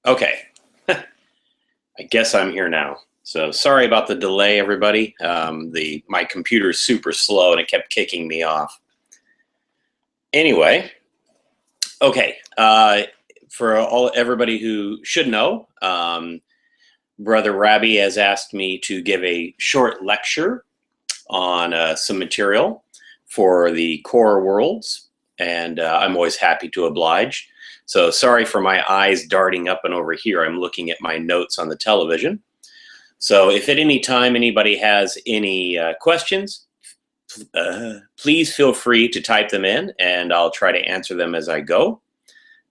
Okay. I guess I'm here now. So sorry about the delay, everybody. My computer's super slow and it kept kicking me off. Anyway, okay. For everybody who should know, Brother Rabbi has asked me to give a short lecture on some material for the core worlds, and I'm always happy to oblige. So sorry for my eyes darting up and over here. I'm looking at my notes on the television. So if at any time anybody has any questions, please feel free to type them in and I'll try to answer them as I go.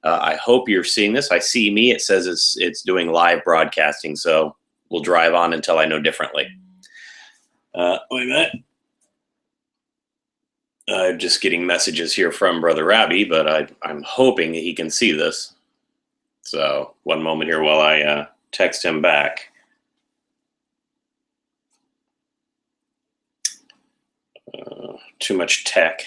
I hope you're seeing this. I see me. It says it's doing live broadcasting, so we'll drive on until I know differently. Wait a minute. I'm just getting messages here from Brother Rabbi, but I'm hoping he can see this. So one moment here while I text him back. Too much tech.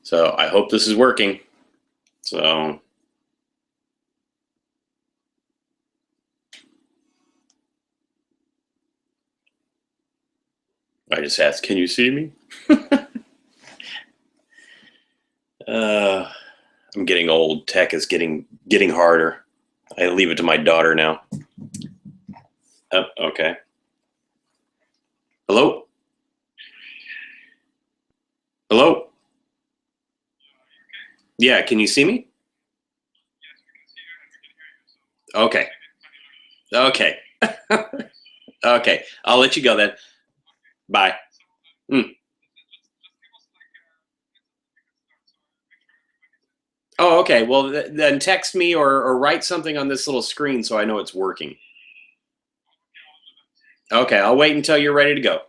So I hope this is working. So I just asked, can you see me? I'm getting old. Tech is getting harder. I leave it to my daughter now. Oh, okay. Hello? Hello? Yeah, can you see me? Okay. Okay. Okay. I'll let you go then. Bye. Oh, okay. Well, then text me or write something on this little screen so I know it's working. Okay, I'll wait until you're ready to go.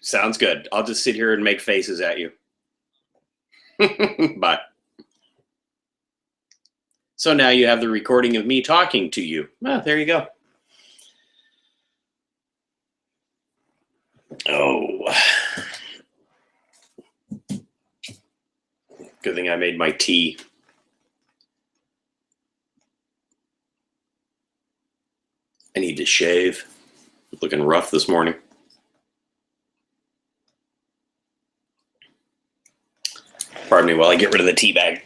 Sounds good. I'll just sit here and make faces at you. Bye. So now you have the recording of me talking to you. Ah, there you go. Oh. Good thing I made my tea. I need to shave. Looking rough this morning. Pardon me while I get rid of the tea bag.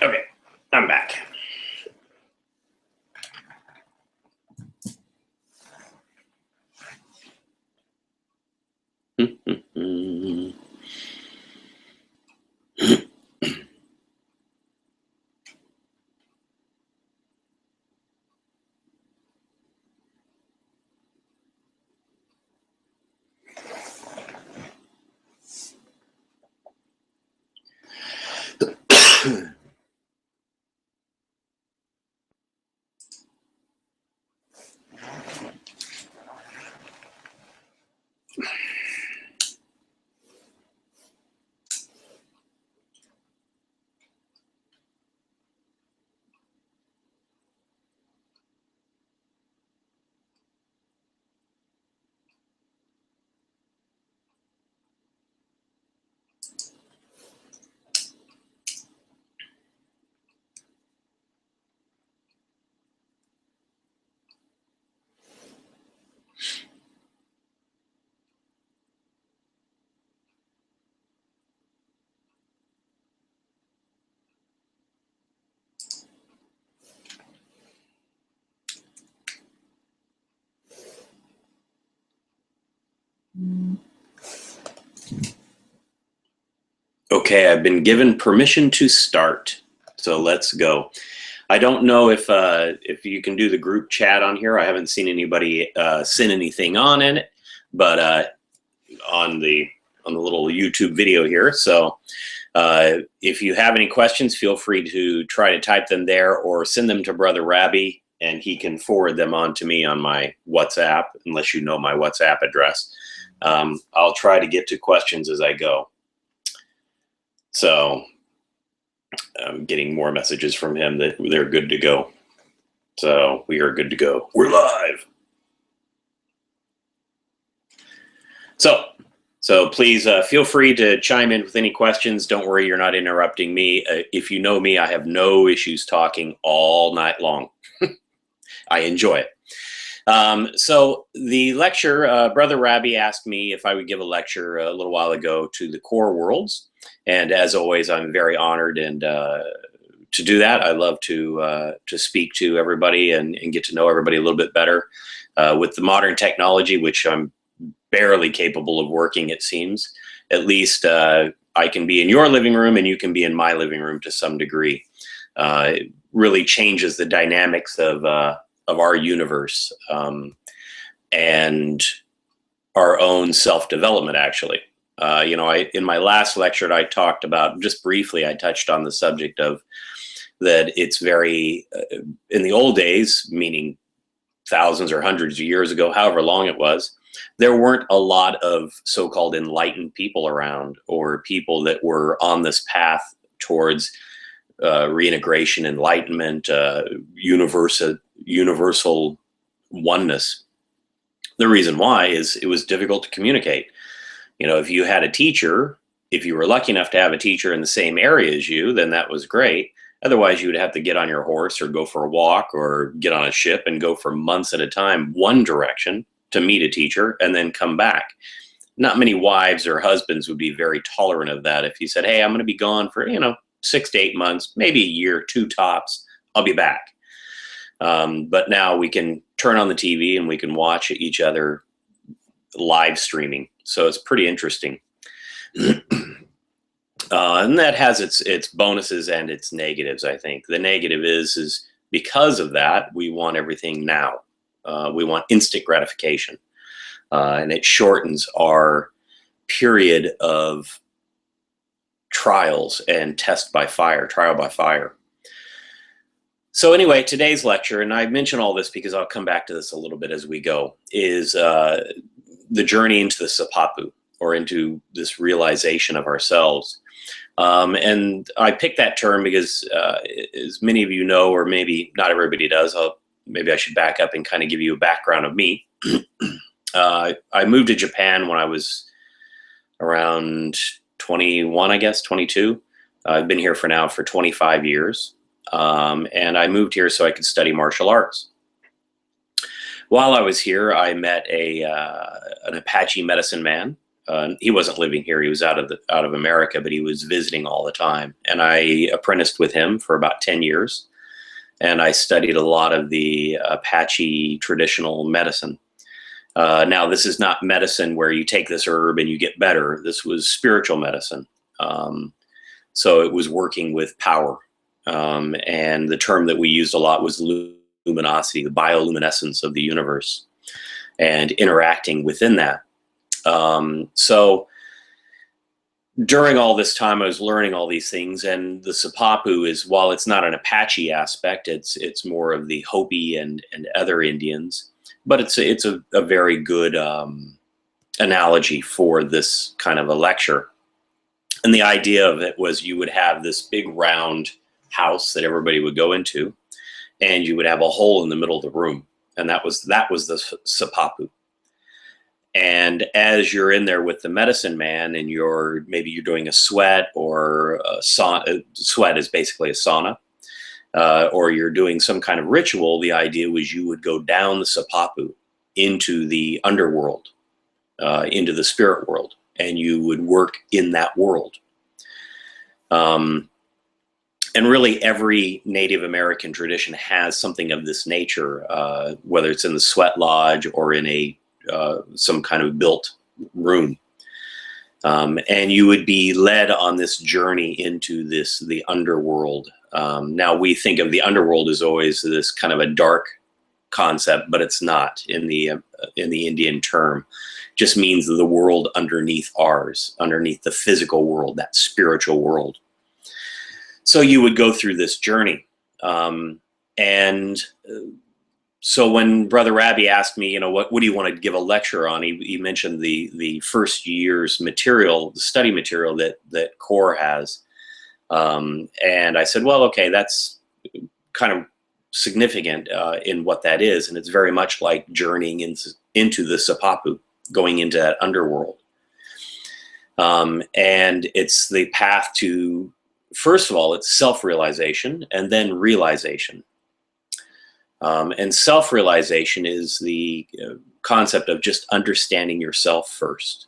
Okay, I'm back. Okay, I've been given permission to start, so let's go. I don't know if you can do the group chat on here. I haven't seen anybody send anything on in it, but on the little YouTube video here. So if you have any questions, feel free to try to type them there or send them to Brother Rabbi, and he can forward them on to me on my WhatsApp, unless you know my WhatsApp address. I'll try to get to questions as I go. So I'm getting more messages from him that they're good to go. So we are good to go. We're live. So please feel free to chime in with any questions. Don't worry, you're not interrupting me. If you know me, I have no issues talking all night long. I enjoy it. So the lecture, Brother Rabbi asked me if I would give a lecture a little while ago to the core worlds. And as always, I'm very honored and to do that. I love to speak to everybody and get to know everybody a little bit better. With the modern technology, which I'm barely capable of working, it seems. At least I can be in your living room and you can be in my living room to some degree. It really changes the dynamics of our universe and our own self-development, actually. In my last lecture, I talked about, just briefly, I touched on the subject of that it's very, in the old days, meaning thousands or hundreds of years ago, however long it was, there weren't a lot of so-called enlightened people around, or people that were on this path towards reintegration, enlightenment, universal oneness. The reason why is it was difficult to communicate. If you had a teacher, if you were lucky enough to have a teacher in the same area as you, then that was great. Otherwise, you would have to get on your horse or go for a walk or get on a ship and go for months at a time one direction to meet a teacher and then come back. Not many wives or husbands would be very tolerant of that. If you said, hey, I'm going to be gone for, 6 to 8 months, maybe a year, 2 tops, I'll be back. But now we can turn on the TV and we can watch each other live streaming. So it's pretty interesting. And that has its bonuses and its negatives, I think. The negative is because of that, we want everything now. We want instant gratification. And it shortens our period of trials and trial by fire. So anyway, today's lecture, and I mention all this because I'll come back to this a little bit as we go, is the journey into the Sipapu, or into this realization of ourselves. And I picked that term because, as many of you know, or maybe not everybody does, maybe I should back up and kind of give you a background of me. I moved to Japan when I was around 21, I guess, 22. I've been here for 25 years. And I moved here so I could study martial arts. While I was here, I met an Apache medicine man. He wasn't living here; he was out of America, but he was visiting all the time. And I apprenticed with him for about 10 years, and I studied a lot of the Apache traditional medicine. Now, this is not medicine where you take this herb and you get better. This was spiritual medicine. So it was working with power. And the term that we used a lot was luminosity, the bioluminescence of the universe, and interacting within that. So during all this time, I was learning all these things, and the Sipapu is, while it's not an Apache aspect, it's more of the Hopi and other Indians, but it's a very good analogy for this kind of a lecture. And the idea of it was you would have this big round house that everybody would go into, and you would have a hole in the middle of the room, and that was the Sipapu. And as you're in there with the medicine man, and maybe you're doing a sweat, or a sauna. Sweat is basically a sauna, or you're doing some kind of ritual. The idea was you would go down the Sipapu into the underworld, into the spirit world, and you would work in that world. And really, every Native American tradition has something of this nature, whether it's in the sweat lodge or in some kind of built room. And you would be led on this journey into the underworld. Now, we think of the underworld as always this kind of a dark concept, but it's not in the Indian term. It just means the world underneath ours, underneath the physical world, that spiritual world. So you would go through this journey, and So when Brother Rabbi asked me, what do you want to give a lecture on? He mentioned the first year's material, the study material that CORE has. And I said, well, okay, that's kind of significant in what that is. And it's very much like journeying into the Sipapu, going into that underworld. And it's the path to, first of all, it's self-realization and then realization. And self-realization is the concept of just understanding yourself first.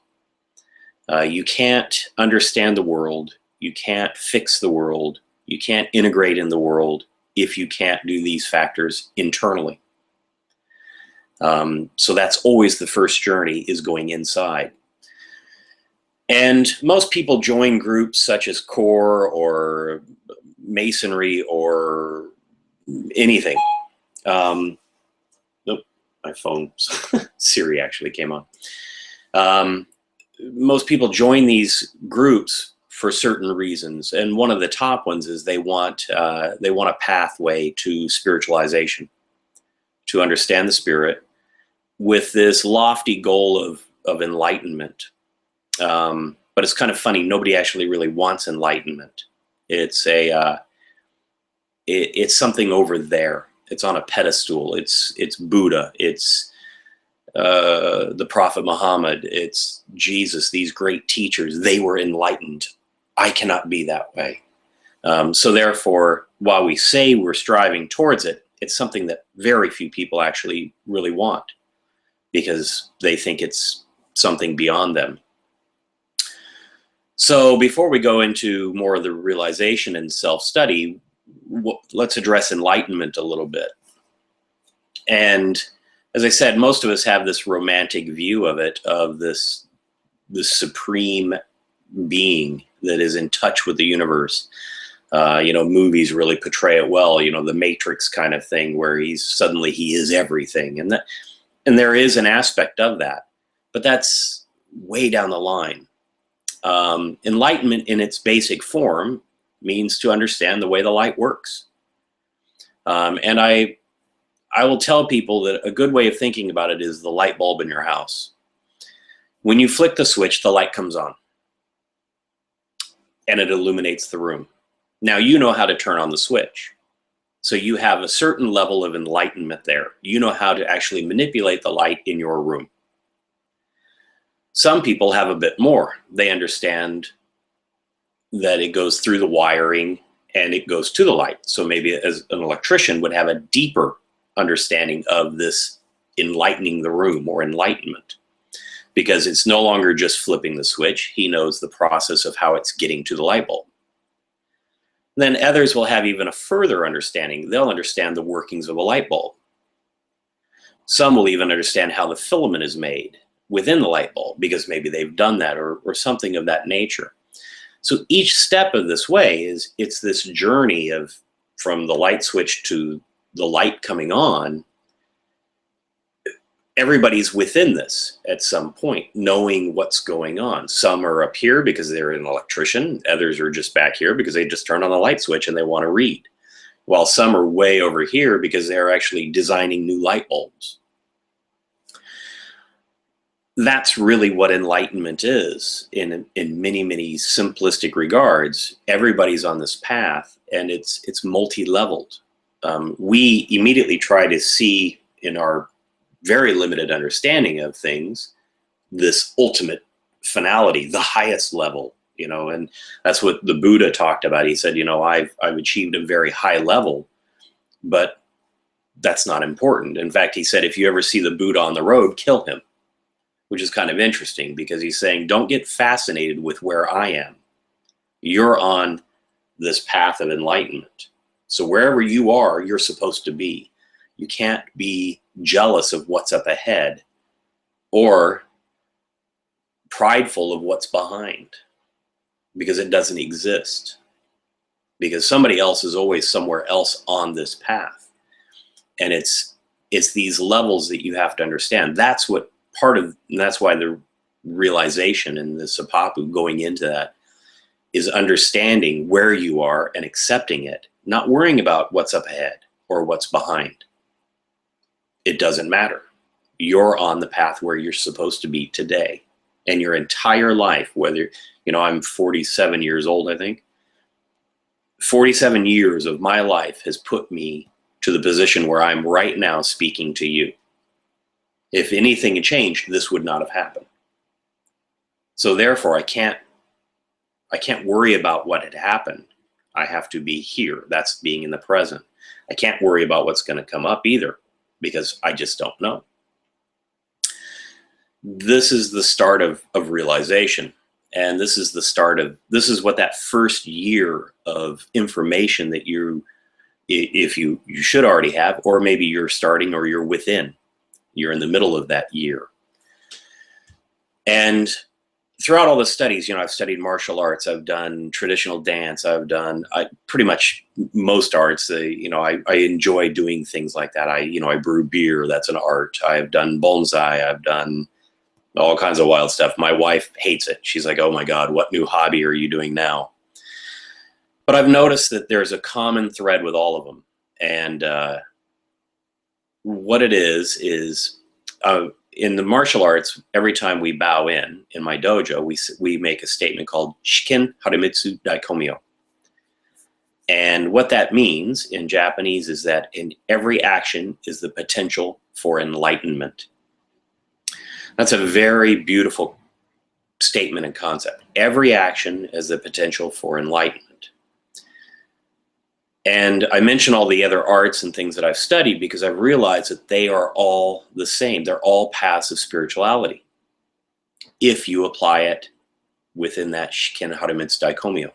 You can't understand the world. You can't fix the world. You can't integrate in the world if you can't do these factors internally. So that's always the first journey, is going inside. And most people join groups such as CORE or Masonry or anything. Nope, my phone, Siri actually came on. Most people join these groups for certain reasons, and one of the top ones is they want a pathway to spiritualization, to understand the spirit, with this lofty goal of enlightenment. But it's kind of funny, nobody actually really wants enlightenment. It's it's something over there. It's on a pedestal. It's Buddha. It's the Prophet Muhammad. It's Jesus. These great teachers, they were enlightened. I cannot be that way. So therefore, while we say we're striving towards it, it's something that very few people actually really want, because they think it's something beyond them. So before we go into more of the realization and self-study, let's address enlightenment a little bit. And as I said, most of us have this romantic view of it, of this supreme being that is in touch with the universe. Movies really portray it well, the Matrix kind of thing, where he is everything. And there is an aspect of that, but that's way down the line. Enlightenment in its basic form means to understand the way the light works. And I will tell people that a good way of thinking about it is the light bulb in your house. When you flick the switch, the light comes on and it illuminates the room. Now you know how to turn on the switch. So you have a certain level of enlightenment there. You know how to actually manipulate the light in your room. Some people have a bit more. They understand that it goes through the wiring and it goes to the light. So maybe as an electrician would have a deeper understanding of this enlightening the room, or enlightenment, because it's no longer just flipping the switch. He knows the process of how it's getting to the light bulb. Then others will have even a further understanding. They'll understand the workings of a light bulb. Some will even understand how the filament is made within the light bulb, because maybe they've done that or something of that nature. So each step of this way it's this journey from the light switch to the light coming on. Everybody's within this at some point, knowing what's going on. Some are up here because they're an electrician. Others are just back here because they just turned on the light switch and they want to read. While some are way over here because they're actually designing new light bulbs. That's really what enlightenment is in many, many simplistic regards. Everybody's on this path, and it's multi-leveled. We immediately try to see, in our very limited understanding of things, this ultimate finality, the highest level, and that's what the Buddha talked about. He said, I've achieved a very high level, but that's not important. In fact, he said, if you ever see the Buddha on the road, kill him, which is kind of interesting, because he's saying, don't get fascinated with where I am. You're on this path of enlightenment. So wherever you are, you're supposed to be. You can't be jealous of what's up ahead or prideful of what's behind, because it doesn't exist. Because somebody else is always somewhere else on this path. And it's these levels that you have to understand. That's what and that's why the realization and the Sipapu, going into that, is understanding where you are and accepting it, not worrying about what's up ahead or what's behind. it doesn't matter. You're on the path where you're supposed to be today. And your entire life, whether, I'm 47 years old, I think. 47 years of my life has put me to the position where I'm right now speaking to you. If anything had changed, this would not have happened. So therefore, I can't worry about what had happened. I have to be here. That's being in the present. I can't worry about what's going to come up either, because I just don't know. This is the start of realization. And this is what that first year of information that you should already have, or maybe you're starting, or you're in the middle of that year. And throughout all the studies, I've studied martial arts, I've done traditional dance, I've done pretty much most arts. I enjoy doing things like that. I brew beer, that's an art. I've done bonsai, I've done all kinds of wild stuff. My wife hates it. She's like, oh my God, what new hobby are you doing now? But I've noticed that there's a common thread with all of them. And what it is in the martial arts, every time we bow in my dojo, we make a statement called Shiken Haramitsu Daikomyo. And what that means in Japanese is that in every action is the potential for enlightenment. That's a very beautiful statement and concept. Every action is the potential for enlightenment. And I mention all the other arts and things that I've studied because I've realized that they are all the same. They're all paths of spirituality if you apply it within that Shiken Haramitsu Daikomyo.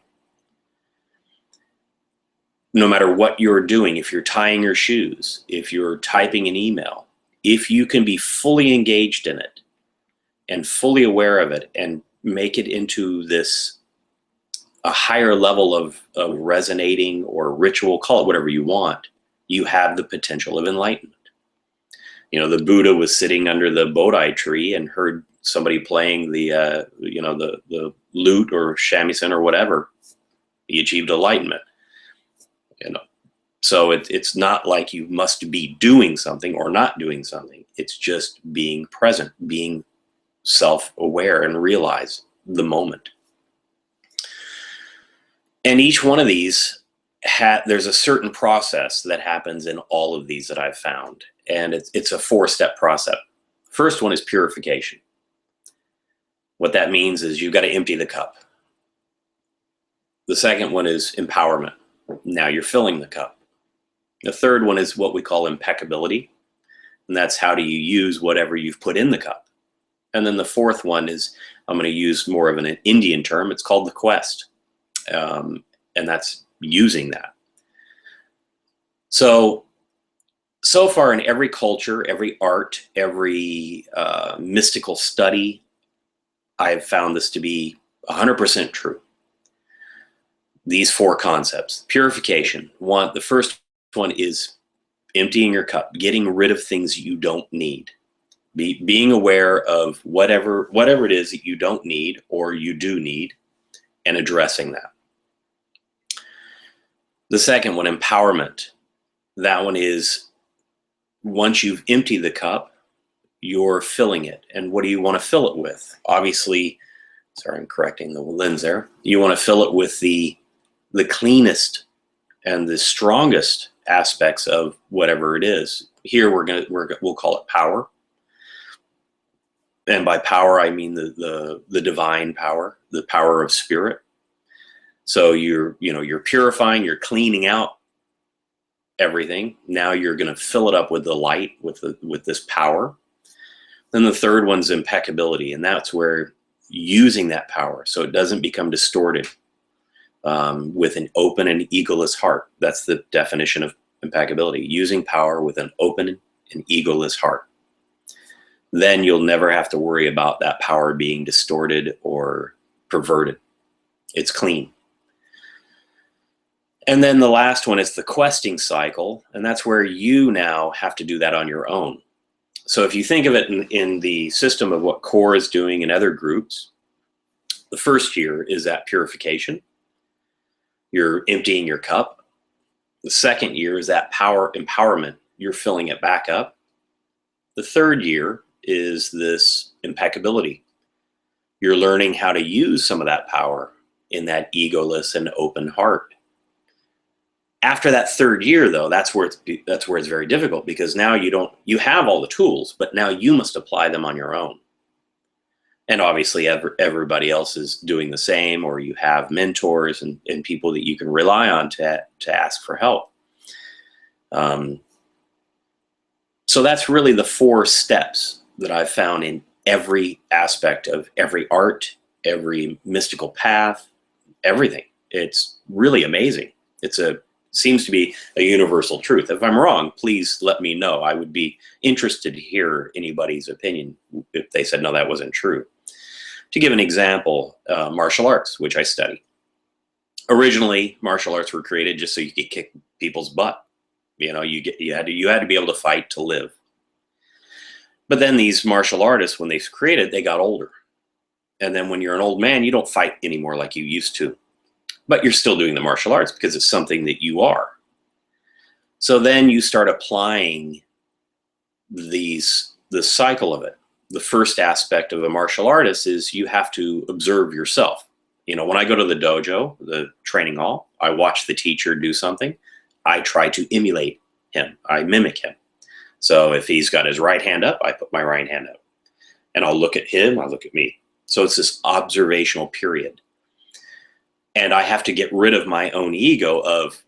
No matter what you're doing, if you're tying your shoes, if you're typing an email, if you can be fully engaged in it and fully aware of it and make it into a higher level of resonating or ritual, call it whatever you want, you have the potential of enlightenment. The Buddha was sitting under the Bodhi tree and heard somebody playing the lute or shamisen or whatever. He achieved enlightenment. So it's not like you must be doing something or not doing something. It's just being present, being self-aware, and realize the moment. And each one of these, there's a certain process that happens in all of these that I've found. And it's a 4-step process. First one is purification. What that means is you've got to empty the cup. The second one is empowerment. Now you're filling the cup. The third one is what we call impeccability. And that's how do you use whatever you've put in the cup. And then the fourth one is, I'm going to use more of an Indian term. It's called the quest. And that's using that. So far in every culture, every art, every mystical study, I've found this to be 100% true. These 4 concepts. Purification. The first one is emptying your cup, getting rid of things you don't need. Being aware of whatever it is that you don't need or you do need, and addressing that. The second one, empowerment. That one is once you've emptied the cup, you're filling it. And what do you want to fill it with? Obviously, sorry, I'm correcting the lens there. You want to fill it with the cleanest and the strongest aspects of whatever it is. Here we'll call it power. And by power, I mean the divine power, the power of spirit. So you're purifying, you're cleaning out everything. Now you're going to fill it up with the light, with this power. Then the third one's impeccability, and that's where using that power so it doesn't become distorted, with an open and egoless heart. That's the definition of impeccability, using power with an open and egoless heart. Then you'll never have to worry about that power being distorted or perverted. It's clean. And then the last one is the questing cycle, and that's where you now have to do that on your own. So if you think of it in the system of what CORE is doing in other groups, the first year is that purification. You're emptying your cup. The second year is that power empowerment. You're filling it back up. The third year is this impeccability. You're learning how to use some of that power in that egoless and open heart. After that third year, though, that's where it's very difficult, because now you have all the tools, but now you must apply them on your own. And obviously everybody else is doing the same, or you have mentors and people that you can rely on to ask for help. So that's really the 4 steps that I've found in every aspect of every art, every mystical path, everything. It's really amazing. Seems to be a universal truth. If I'm wrong, please let me know. I would be interested to hear anybody's opinion if they said, no, that wasn't true. To give an example, martial arts, which I study. Originally, martial arts were created just so you could kick people's butt. You know, you had to be able to fight to live. But then these martial artists, when they created, they got older. And then when you're an old man, you don't fight anymore like you used to. But you're still doing the martial arts because it's something that you are. So then you start applying the cycle of it. The first aspect of a martial artist is you have to observe yourself. You know, when I go to the dojo, the training hall, I watch the teacher do something. I try to emulate him. I mimic him. So if he's got his right hand up, I put my right hand up. And I'll look at him, I'll look at me. So it's this observational period. And I have to get rid of my own ego of,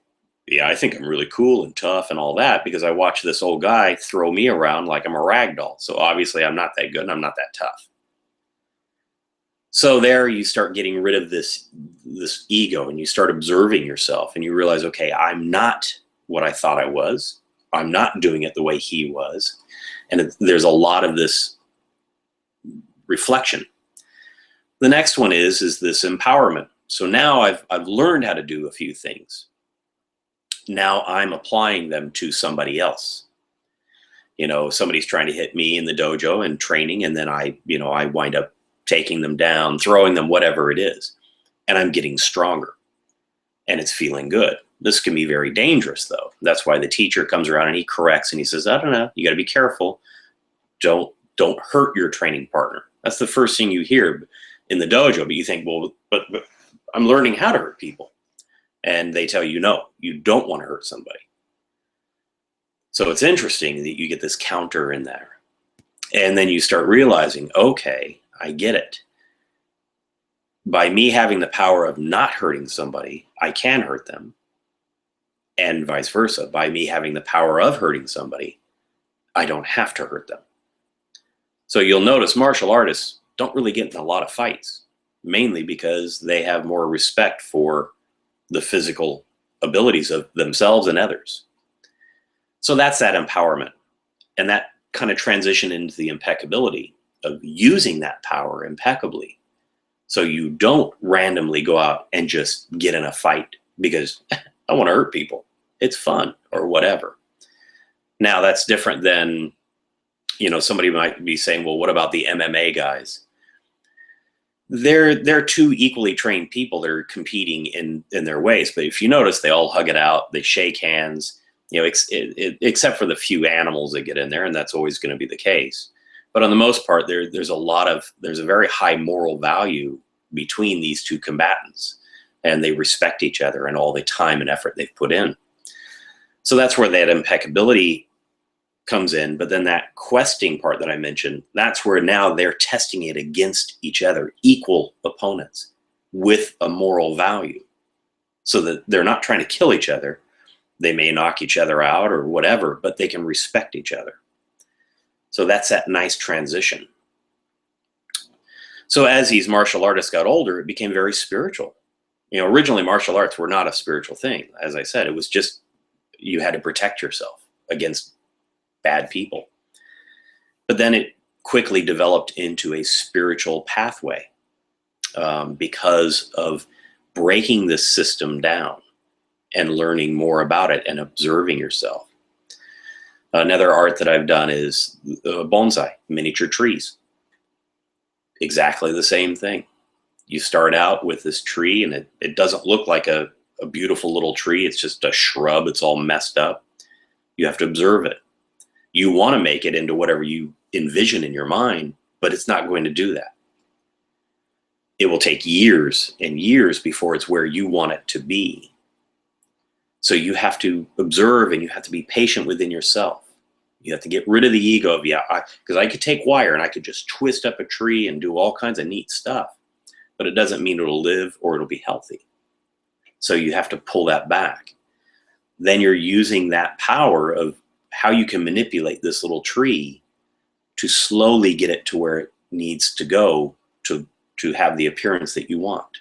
yeah, I think I'm really cool and tough and all that, because I watch this old guy throw me around like I'm a rag doll. So obviously I'm not that good and I'm not that tough. So there you start getting rid of this ego, and you start observing yourself, and you realize, okay, I'm not what I thought I was. I'm not doing it the way he was. And there's a lot of this reflection. The next one is this empowerment. So now I've learned how to do a few things. Now I'm applying them to somebody else. You know, somebody's trying to hit me in the dojo and training, and then I wind up taking them down, throwing them, whatever it is. And I'm getting stronger. And it's feeling good. This can be very dangerous, though. That's why the teacher comes around and he corrects and he says, I don't know, you got to be careful. Don't hurt your training partner. That's the first thing you hear in the dojo. But you think, well, but I'm learning how to hurt people. And they tell you, no, you don't want to hurt somebody. So it's interesting that you get this counter in there. And then you start realizing, okay, I get it. By me having the power of not hurting somebody, I can hurt them. And vice versa. By me having the power of hurting somebody, I don't have to hurt them. So you'll notice martial artists don't really get in a lot of fights, mainly because they have more respect for the physical abilities of themselves and others. So that's that empowerment. And that kind of transition into the impeccability of using that power impeccably. So you don't randomly go out and just get in a fight because I want to hurt people. It's fun or whatever. Now that's different than, somebody might be saying, well, what about the MMA guys? They're two equally trained people. They're competing in their ways. But if you notice, they all hug it out. They shake hands, except for the few animals that get in there. And that's always going to be the case. But on the most part, there's a very high moral value between these two combatants, and they respect each other and all the time and effort they've put in. So that's where that impeccability comes in. But then that questing part that I mentioned, that's where now they're testing it against each other, equal opponents with a moral value, so that they're not trying to kill each other. They may knock each other out or whatever, but they can respect each other. So that's that nice transition. So as these martial artists got older, it became very spiritual. Originally martial arts were not a spiritual thing. As I said, it was just, you had to protect yourself against bad people. But then it quickly developed into a spiritual pathway because of breaking this system down and learning more about it and observing yourself. Another art that I've done is bonsai, miniature trees. Exactly the same thing. You start out with this tree, and it doesn't look like a beautiful little tree. It's just a shrub. It's all messed up. You have to observe it. You want to make it into whatever you envision in your mind, but it's not going to do that. It will take years and years before it's where you want it to be. So you have to observe, and you have to be patient within yourself. You have to get rid of the ego of, yeah, because I could take wire and I could just twist up a tree and do all kinds of neat stuff, but it doesn't mean it'll live or it'll be healthy. So you have to pull that back. Then you're using that power of how you can manipulate this little tree to slowly get it to where it needs to go to have the appearance that you want.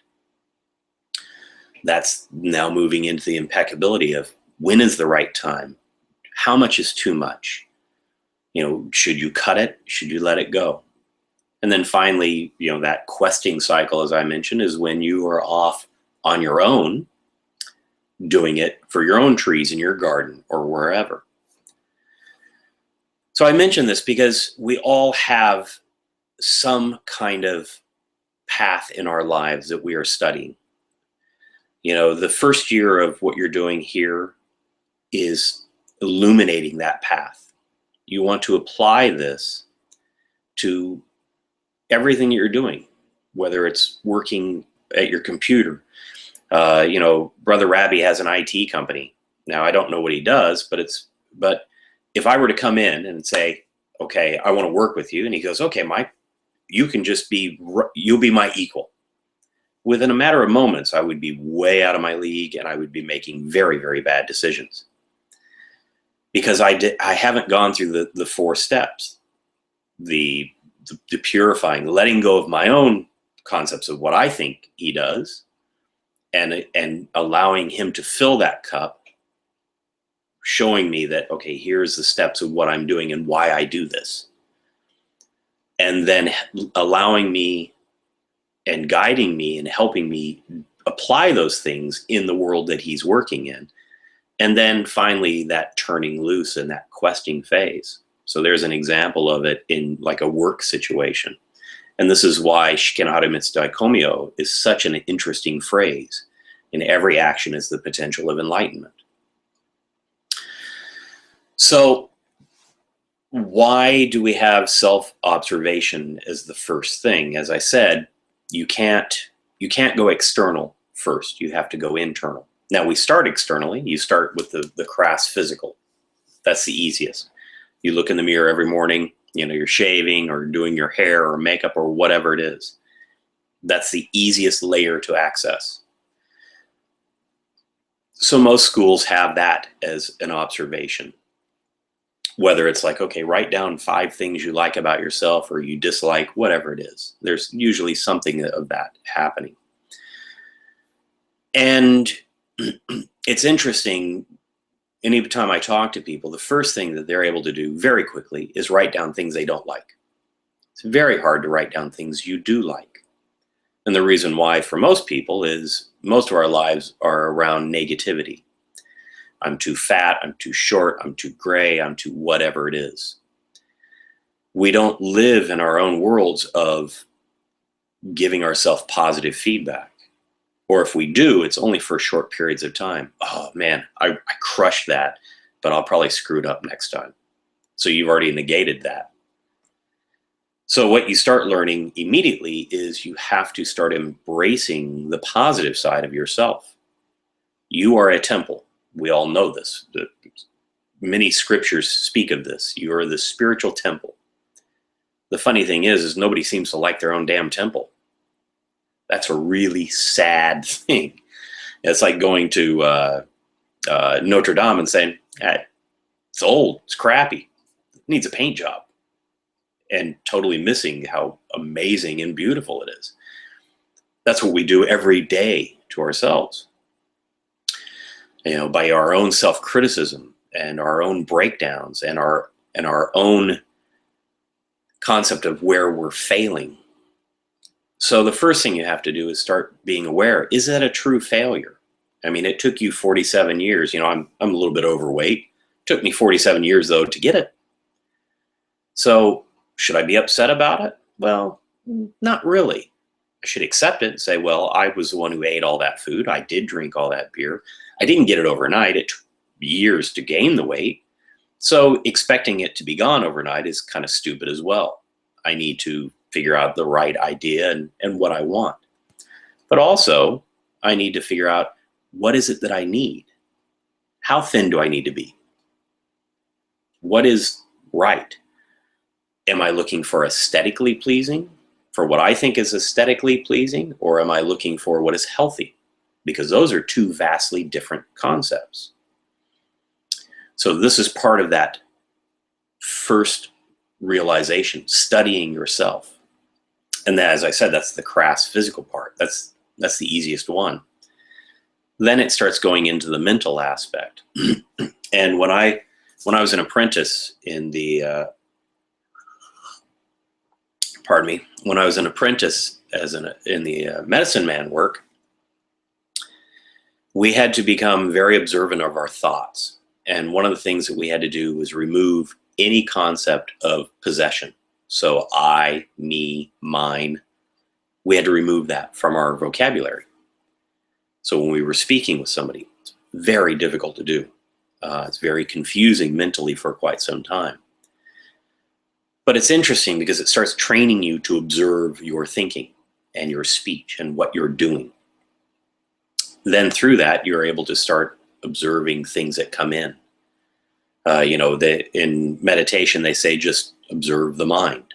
That's now moving into the impeccability of when is the right time? How much is too much? You know, should you cut it? Should you let it go? And then finally, you know, that questing cycle, as I mentioned, is when you are off on your own, doing it for your own trees in your garden or wherever. So I mention this because we all have some kind of path in our lives that we are studying. You know, the first year of what you're doing here is illuminating that path. You want to apply this to everything you're doing, whether it's working at your computer. You know, Brother Rabbi has an IT company. Now, I don't know what he does, but if I were to come in and say, okay, I want to work with you, and he goes, okay, you'll be my equal. Within a matter of moments, I would be way out of my league, and I would be making very, very bad decisions. Because I haven't gone through the 4 steps, the purifying, letting go of my own concepts of what I think he does, and allowing him to fill that cup, showing me that, okay, here's the steps of what I'm doing and why I do this. And then allowing me and guiding me and helping me apply those things in the world that he's working in. And then finally, that turning loose and that questing phase. So there's an example of it in like a work situation. And this is why Shikenhara Mitsudaikommyo is such an interesting phrase. In every action is the potential of enlightenment. So why do we have self-observation as the first thing? As I said, you can't go external first. You have to go internal. Now, we start externally. You start with the crass physical. That's the easiest. You look in the mirror every morning, you know, you're shaving or doing your hair or makeup or whatever it is. That's the easiest layer to access. So most schools have that as an observation. Whether it's like, okay, write down 5 things you like about yourself or you dislike, whatever it is. There's usually something of that happening. And it's interesting, anytime I talk to people, the first thing that they're able to do very quickly is write down things they don't like. It's very hard to write down things you do like. And the reason why for most people is most of our lives are around negativity. I'm too fat, I'm too short, I'm too gray, I'm too whatever it is. We don't live in our own worlds of giving ourselves positive feedback. Or if we do, it's only for short periods of time. Oh man, I crushed that, but I'll probably screw it up next time. So you've already negated that. So what you start learning immediately is you have to start embracing the positive side of yourself. You are a temple. We all know this. Many scriptures speak of this. You are the spiritual temple. The funny thing is nobody seems to like their own damn temple. That's a really sad thing. It's like going to Notre Dame and saying, it's old, it's crappy, it needs a paint job. And totally missing how amazing and beautiful it is. That's what we do every day to ourselves. You know, by our own self-criticism and our own breakdowns and our own concept of where we're failing. So the first thing you have to do is start being aware, is that a true failure? I mean, it took you 47 years. You know, I'm a little bit overweight. It took me 47 years, though, to get it. So should I be upset about it? Well, not really. I should accept it and say, well, I was the one who ate all that food. I did drink all that beer. I didn't get it overnight. It took years to gain the weight. So expecting it to be gone overnight is kind of stupid as well. I need to figure out the right idea and what I want. But also, I need to figure out, what is it that I need? How thin do I need to be? What is right? Am I looking for aesthetically pleasing, for what I think is aesthetically pleasing, or am I looking for what is healthy? Because those are two vastly different concepts. So this is part of that first realization, studying yourself. And that, as I said, that's the crass physical part. That's the easiest one. Then it starts going into the mental aspect. And when I was an apprentice in the when I was an apprentice in the medicine man work, we had to become very observant of our thoughts. And one of the things that we had to do was remove any concept of possession. So I, me, mine, we had to remove that from our vocabulary. So when we were speaking with somebody, it's very difficult to do. It's very confusing mentally for quite some time. But it's interesting because it starts training you to observe your thinking and your speech and what you're doing. Then through that, you're able to start observing things that come in. In meditation, they say just observe the mind.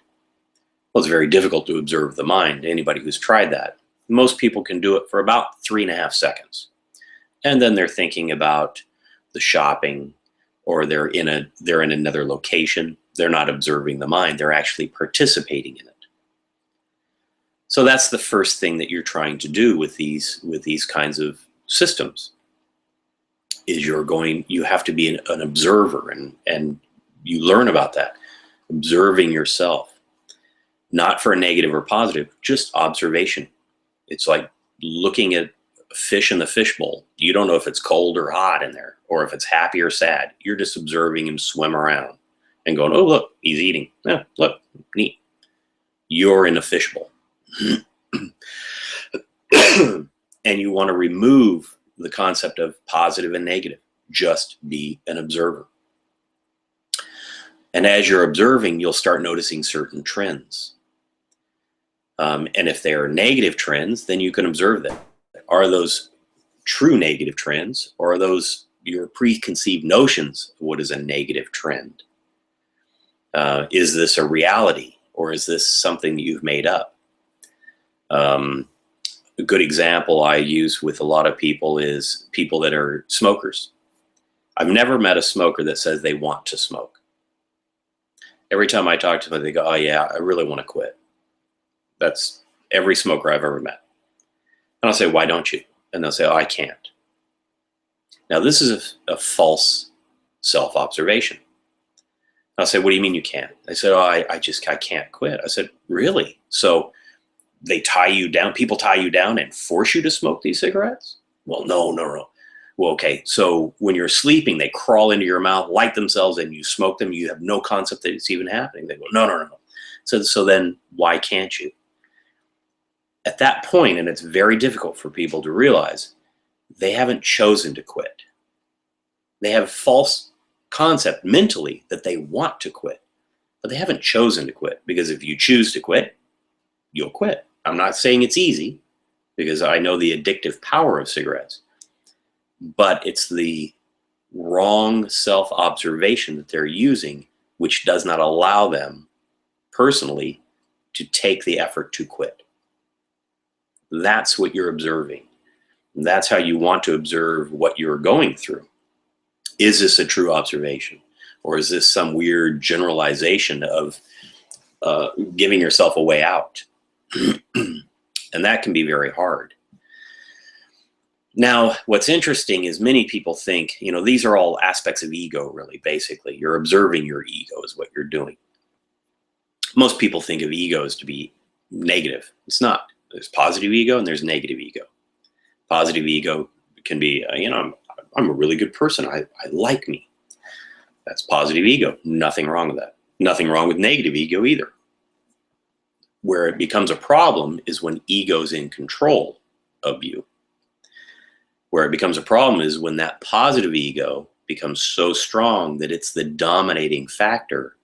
Well, it's very difficult to observe the mind. Anybody who's tried that, most people can do it for about 3.5 seconds. And then they're thinking about the shopping, or they're in another location. They're not observing the mind. They're actually participating in it. So that's the first thing that you're trying to do with these kinds of systems. Is you have to be an observer, and you learn about that, observing yourself, not for a negative or positive, just observation. It's like looking at a fish in the fishbowl. You don't know if it's cold or hot in there, or if it's happy or sad. You're just observing him swim around and going, oh, look, he's eating. Yeah, look, neat. You're in a fishbowl. And you want to remove the concept of positive and negative. Just be an observer. And as you're observing, you'll start noticing certain trends. And if they are negative trends, then you can observe them. Are those true negative trends, or are those your preconceived notions of what is a negative trend? Is this a reality, or is this something that you've made up? A good example I use with a lot of people is people that are smokers. I've never met a smoker that says they want to smoke. Every time I talk to them, they go, oh yeah, I really want to quit. That's every smoker I've ever met. And I'll say, why don't you? And they'll say, oh, I can't. Now this is a false self-observation. I'll say, what do you mean you can't? They said, oh, I can't quit. I said, really? So they tie you down, people tie you down and force you to smoke these cigarettes? Well, no. Well, okay, so when you're sleeping, they crawl into your mouth, light themselves, and you smoke them. You have no concept that it's even happening. They go, no. So then why can't you? At that point, and it's very difficult for people to realize, they haven't chosen to quit. They have false concept mentally that they want to quit, but they haven't chosen to quit, because if you choose to quit, you'll quit. I'm not saying it's easy, because I know the addictive power of cigarettes, but it's the wrong self-observation that they're using, which does not allow them personally to take the effort to quit. That's what you're observing. That's how you want to observe what you're going through. Is this a true observation? Or is this some weird generalization of giving yourself a way out? And that can be very hard. Now, what's interesting is many people think, these are all aspects of ego, really, basically. You're observing your ego is what you're doing. Most people think of ego as to be negative. It's not. There's positive ego and there's negative ego. Positive ego can be, I'm a really good person. I like me. That's positive ego. Nothing wrong with that. Nothing wrong with negative ego either. Where it becomes a problem is when ego's in control of you. Where it becomes a problem is when that positive ego becomes so strong that it's the dominating factor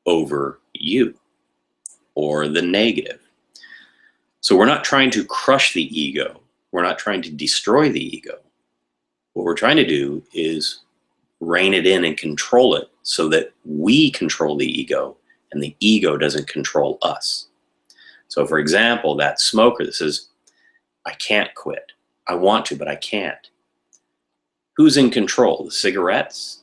over you or the negative. So we're not trying to crush the ego. We're not trying to destroy the ego. What we're trying to do is rein it in and control it so that we control the ego and the ego doesn't control us. So for example, that smoker that says, I can't quit. I want to, but I can't. Who's in control? The cigarettes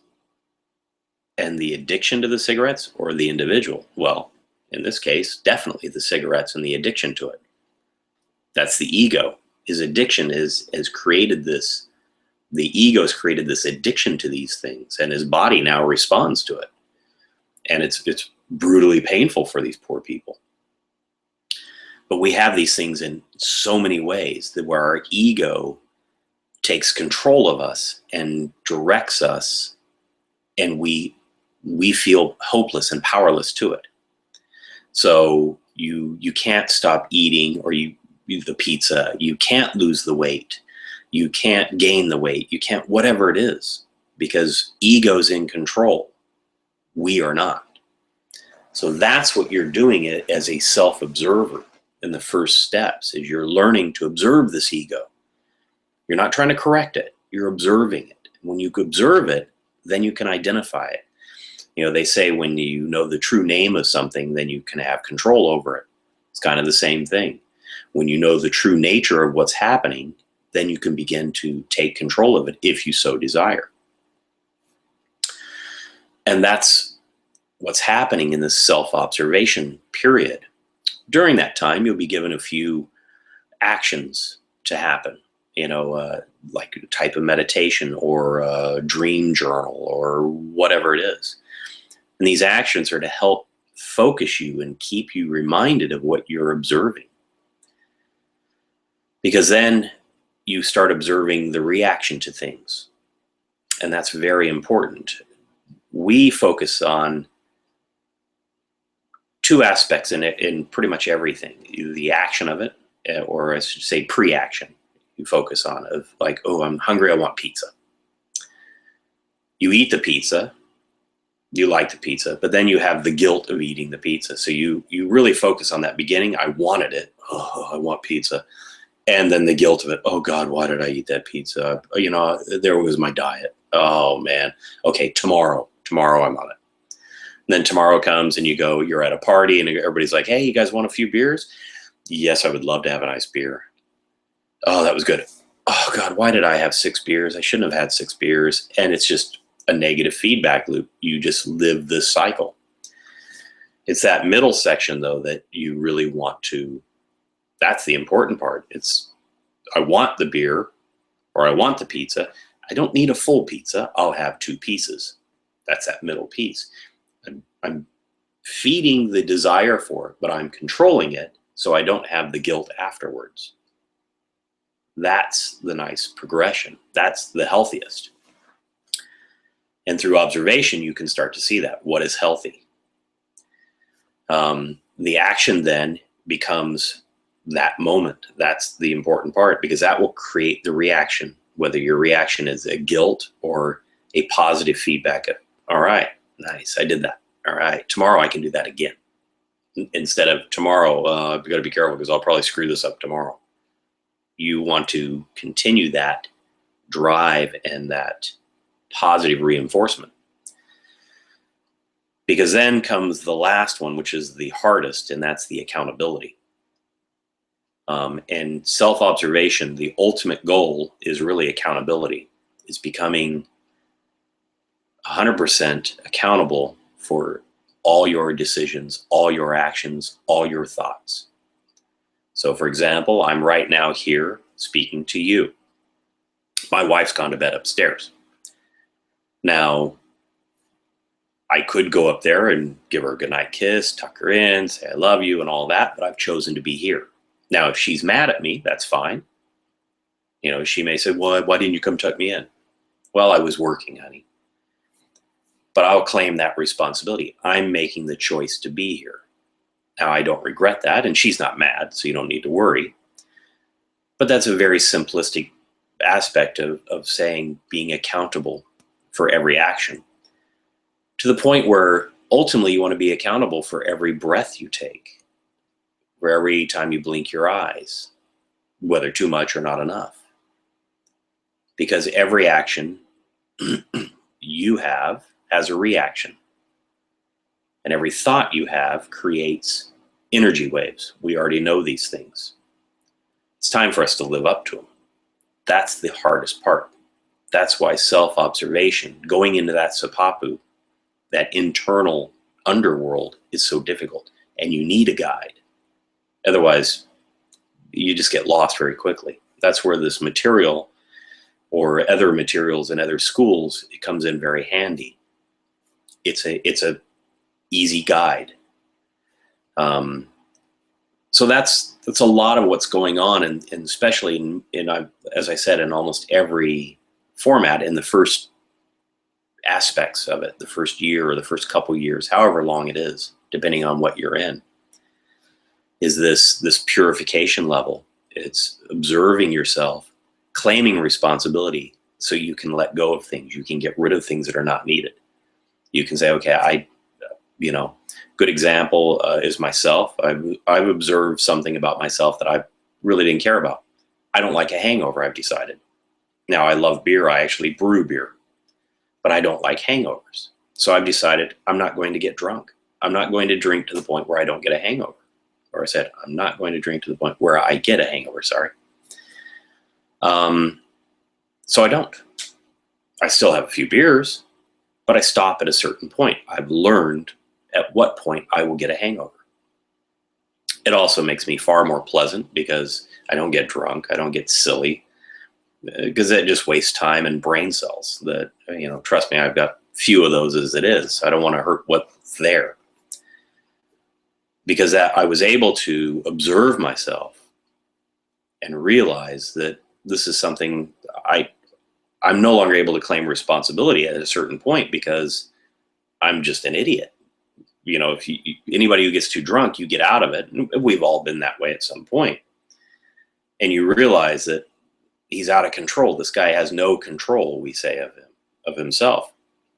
and the addiction to the cigarettes, or the individual? Well, in this case, definitely the cigarettes and the addiction to it. That's the ego. His addiction has created this, the ego's created this addiction to these things, and his body now responds to it. And it's brutally painful for these poor people. But we have these things in so many ways that where our ego takes control of us and directs us, and we feel hopeless and powerless to it. So you can't stop eating, or the pizza, you can't lose the weight, you can't gain the weight, you can't, whatever it is, because ego's in control. We are not. So that's what you're doing it as a self-observer. In the first steps is you're learning to observe this ego. You're not trying to correct it. You're observing it. When you observe it, then you can identify it. You know, they say when you know the true name of something, then you can have control over it. It's kind of the same thing. When you know the true nature of what's happening, then you can begin to take control of it if you so desire. And that's what's happening in this self-observation period. During that time, you'll be given a few actions to happen, like a type of meditation or a dream journal or whatever it is. And these actions are to help focus you and keep you reminded of what you're observing. Because then you start observing the reaction to things. And that's very important. We focus on two aspects in pretty much everything. The action of it, or I should say pre-action, you focus on, of like, oh, I'm hungry, I want pizza. You eat the pizza, you like the pizza, but then you have the guilt of eating the pizza. So you really focus on that beginning. I wanted it. Oh, I want pizza. And then the guilt of it. Oh God, why did I eat that pizza? There was my diet. Oh man. Okay, tomorrow I'm on it. And then tomorrow comes and you're at a party and everybody's like, hey, you guys want a few beers? Yes, I would love to have a nice beer. Oh, that was good. Oh God, why did I have 6 beers? I shouldn't have had 6 beers. And it's just a negative feedback loop. You just live this cycle. It's that middle section though that you really want to, that's the important part. It's, I want the beer or I want the pizza. I don't need a full pizza. I'll have 2 pieces. That's that middle piece. I'm feeding the desire for it, but I'm controlling it so I don't have the guilt afterwards. That's the nice progression. That's the healthiest. And through observation, you can start to see that. What is healthy? The action then becomes that moment. That's the important part, because that will create the reaction, whether your reaction is a guilt or a positive feedback of, all right, nice, I did that. All right, tomorrow I can do that again. Instead of tomorrow, I've got to be careful because I'll probably screw this up tomorrow. You want to continue that drive and that positive reinforcement. Because then comes the last one, which is the hardest, and that's the accountability. And self-observation, the ultimate goal is really accountability. It's becoming 100% accountable for all your decisions, all your actions, all your thoughts. So for example, I'm right now here speaking to you. My wife's gone to bed upstairs. Now, I could go up there and give her a goodnight kiss, tuck her in, say I love you and all that, but I've chosen to be here. Now, if she's mad at me, that's fine. She may say, well, why didn't you come tuck me in? Well, I was working, honey. But I'll claim that responsibility. I'm making the choice to be here. Now, I don't regret that, and she's not mad, so you don't need to worry. But that's a very simplistic aspect of saying being accountable for every action, to the point where ultimately you want to be accountable for every breath you take, for every time you blink your eyes, whether too much or not enough. Because every action you have has a reaction. And every thought you have creates energy waves. We already know these things. It's time for us to live up to them. That's the hardest part. That's why self-observation, going into that Sipapu, that internal underworld, is so difficult. And you need a guide. Otherwise, you just get lost very quickly. That's where this material or other materials in other schools, it comes in very handy. It's a easy guide. So that's a lot of what's going on, and especially in as I said, in almost every format, in the first aspects of it, the first year or the first couple years, however long it is, depending on what you're in, is this purification level. It's observing yourself, claiming responsibility, so you can let go of things. You can get rid of things that are not needed. You can say, okay, good example is myself. I've observed something about myself that I really didn't care about. I don't like a hangover, I've decided. Now, I love beer. I actually brew beer, but I don't like hangovers. So I've decided I'm not going to get drunk. I'm not going to drink to the point where I don't get a hangover. Or I said, I'm not going to drink to the point where I get a hangover, sorry. So I don't. I still have a few beers, but I stop at a certain point. I've learned at what point I will get a hangover. It also makes me far more pleasant because I don't get drunk. I don't get silly, because that just wastes time and brain cells that, trust me, I've got few of those as it is. I don't want to hurt what's there. Because I was able to observe myself and realize that this is something I'm no longer able to claim responsibility at a certain point, because I'm just an idiot. If anybody who gets too drunk, you get out of it. And we've all been that way at some point. And you realize that he's out of control. This guy has no control, we say, of himself.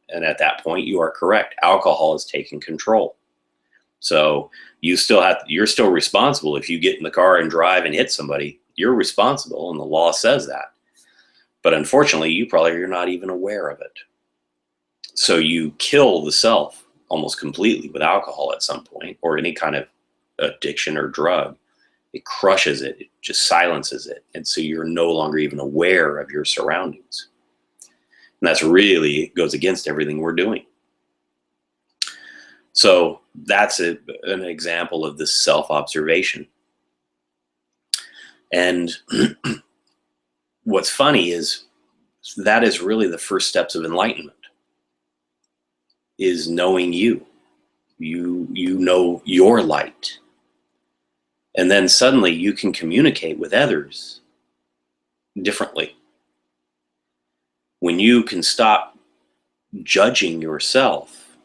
And at that point, you are correct. Alcohol is taking control. So you're still responsible. If you get in the car and drive and hit somebody, you're responsible, and the law says that. But unfortunately, you're not even aware of it. So you kill the self almost completely with alcohol at some point, or any kind of addiction or drug. It crushes it. It just silences it. And so you're no longer even aware of your surroundings. And that's really goes against everything we're doing. So that's an example of this self-observation. And what's funny is that is really the first steps of enlightenment, is knowing you. You know your light. And then suddenly you can communicate with others differently. When you can stop judging yourself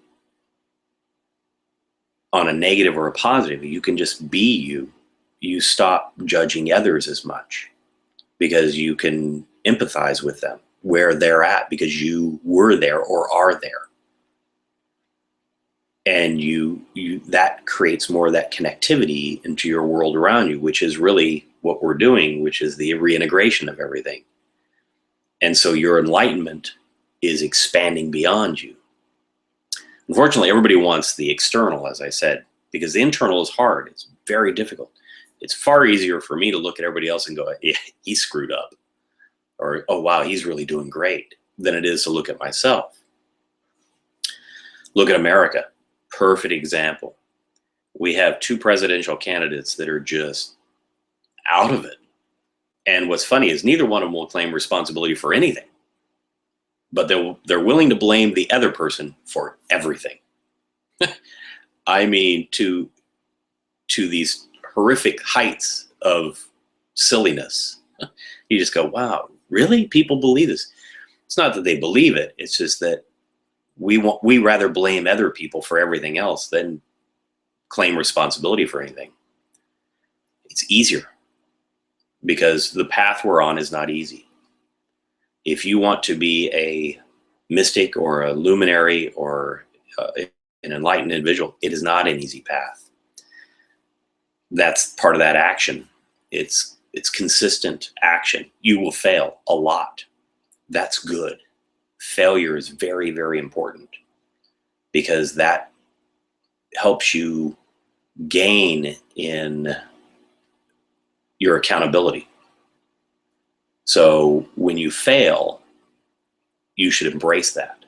on a negative or a positive, you can just be you. You stop judging others as much, because you can empathize with them where they're at, because you were there or are there. And that creates more of that connectivity into your world around you, which is really what we're doing, which is the reintegration of everything. And so your enlightenment is expanding beyond you. Unfortunately, everybody wants the external, as I said, because the internal is hard. It's very difficult. It's far easier for me to look at everybody else and go, yeah, he screwed up, or, oh, wow, he's really doing great, than it is to look at myself. Look at America. Perfect example. We have two presidential candidates that are just out of it. And what's funny is neither one of them will claim responsibility for anything, but they're willing to blame the other person for everything. I mean, to these horrific heights of silliness. You just go, wow, really? People believe this? It's not that they believe it. It's just that we rather blame other people for everything else than claim responsibility for anything. It's easier, because the path we're on is not easy. If you want to be a mystic or a luminary or an enlightened individual, it is not an easy path. That's part of that action. It's consistent action. You will fail a lot. That's good. Failure is very, very important because that helps you gain in your accountability. So when you fail, you should embrace that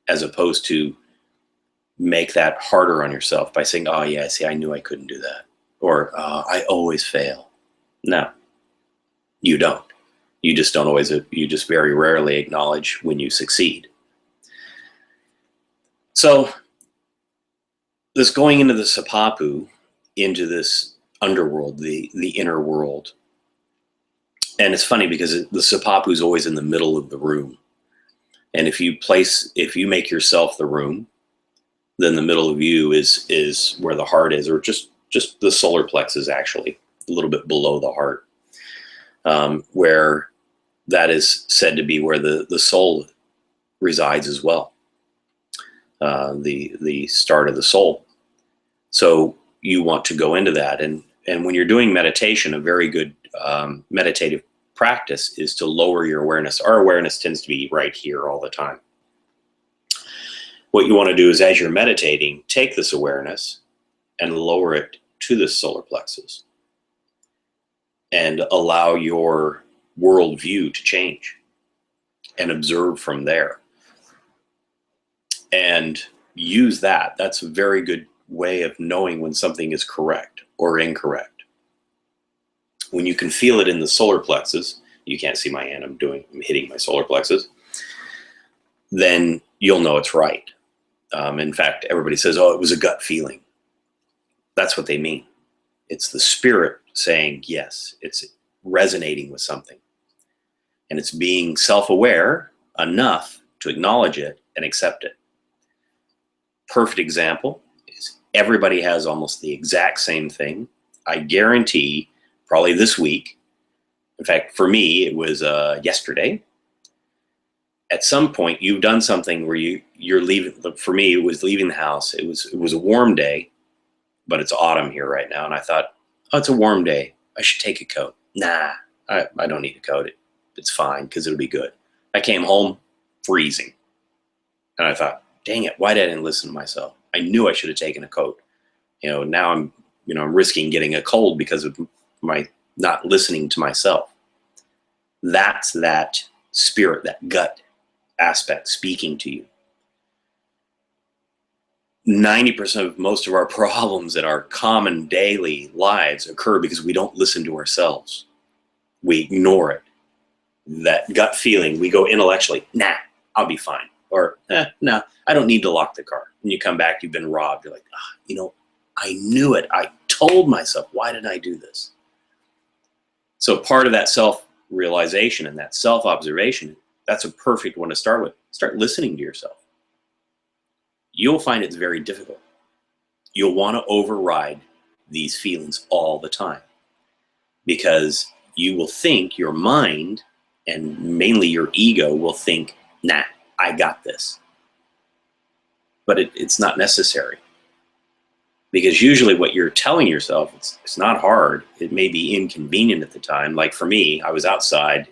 as opposed to make that harder on yourself by saying, oh yeah, see, I knew I couldn't do that. Or I always fail. No, you don't. You just don't always, you just very rarely acknowledge when you succeed. So this going into the Sipapu, into this underworld, the inner world. And it's funny because the Sipapu is always in the middle of the room. And if you make yourself the room, then the middle of you is where the heart is, or just the solar plexus, actually a little bit below the heart, where that is said to be where the soul resides as well, the start of the soul. So you want to go into that, and when you're doing meditation, a very good meditative practice is to lower your awareness. Our awareness tends to be right here all the time. What you want to do is, as you're meditating, take this awareness and lower it to the solar plexus and allow your worldview to change and observe from there. And use that. That's a very good way of knowing when something is correct or incorrect. When you can feel it in the solar plexus, you can't see my hand, I'm hitting my solar plexus, then you'll know it's right. In fact, everybody says, oh, it was a gut feeling. That's what they mean. It's the spirit saying, yes, it's resonating with something. And it's being self-aware enough to acknowledge it and accept it. Perfect example is everybody has almost the exact same thing. I guarantee probably this week, in fact, for me, it was yesterday. At some point, you've done something where you're leaving. For me, it was leaving the house. It was a warm day, but it's autumn here right now. And I thought, oh, it's a warm day. I should take a coat. Nah, I don't need a coat. It's fine because it'll be good. I came home freezing. And I thought, dang it, why didn't I listen to myself? I knew I should have taken a coat. Now I'm risking getting a cold because of my not listening to myself. That's that spirit, that gut aspect speaking to you. 90% of most of our problems in our common daily lives occur because we don't listen to ourselves. We ignore it. That gut feeling, we go intellectually, nah, I'll be fine. Or, no, I don't need to lock the car. When you come back, you've been robbed. You're like, I knew it. I told myself, why did I do this? So part of that self-realization and that self-observation, that's a perfect one to start with. Start listening to yourself. You'll find it's very difficult. You'll want to override these feelings all the time because you will think, your mind and mainly your ego will think, nah, I got this. But it's not necessary. Because usually what you're telling yourself, it's not hard. It may be inconvenient at the time. Like for me, I was outside.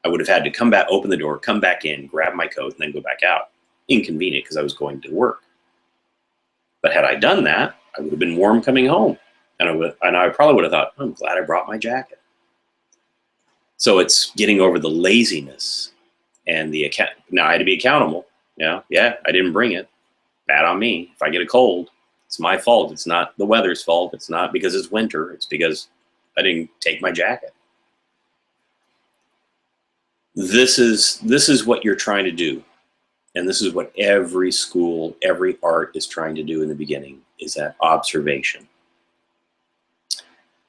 I would have had to come back, open the door, come back in, grab my coat, and then go back out. Inconvenient because I was going to work. But had I done that, I would have been warm coming home. And I probably would have thought, I'm glad I brought my jacket. So it's getting over the laziness and now I had to be accountable. Yeah, I didn't bring it. Bad on me. If I get a cold, it's my fault. It's not the weather's fault. It's not because it's winter. It's because I didn't take my jacket. This is what you're trying to do. And this is what every school, every art is trying to do in the beginning, is that observation.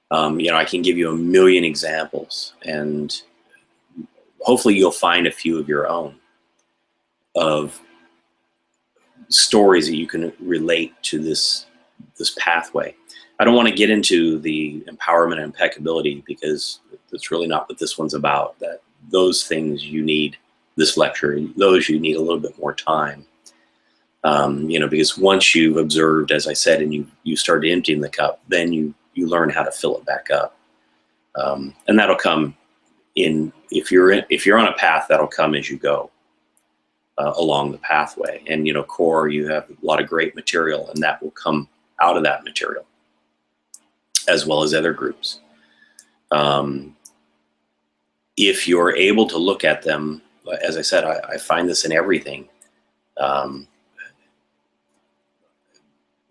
I can give you a million examples, and hopefully you'll find a few of your own of stories that you can relate to this pathway. I don't want to get into the empowerment and impeccability because that's really not what this one's about. Those things you need this lecture. Those you need a little bit more time. Because once you've observed, as I said, and you start emptying the cup, then you learn how to fill it back up. And that'll come if you're on a path, that'll come as you go along the pathway. And, core, you have a lot of great material, and that will come out of that material, as well as other groups. If you're able to look at them, as I said, I find this in everything.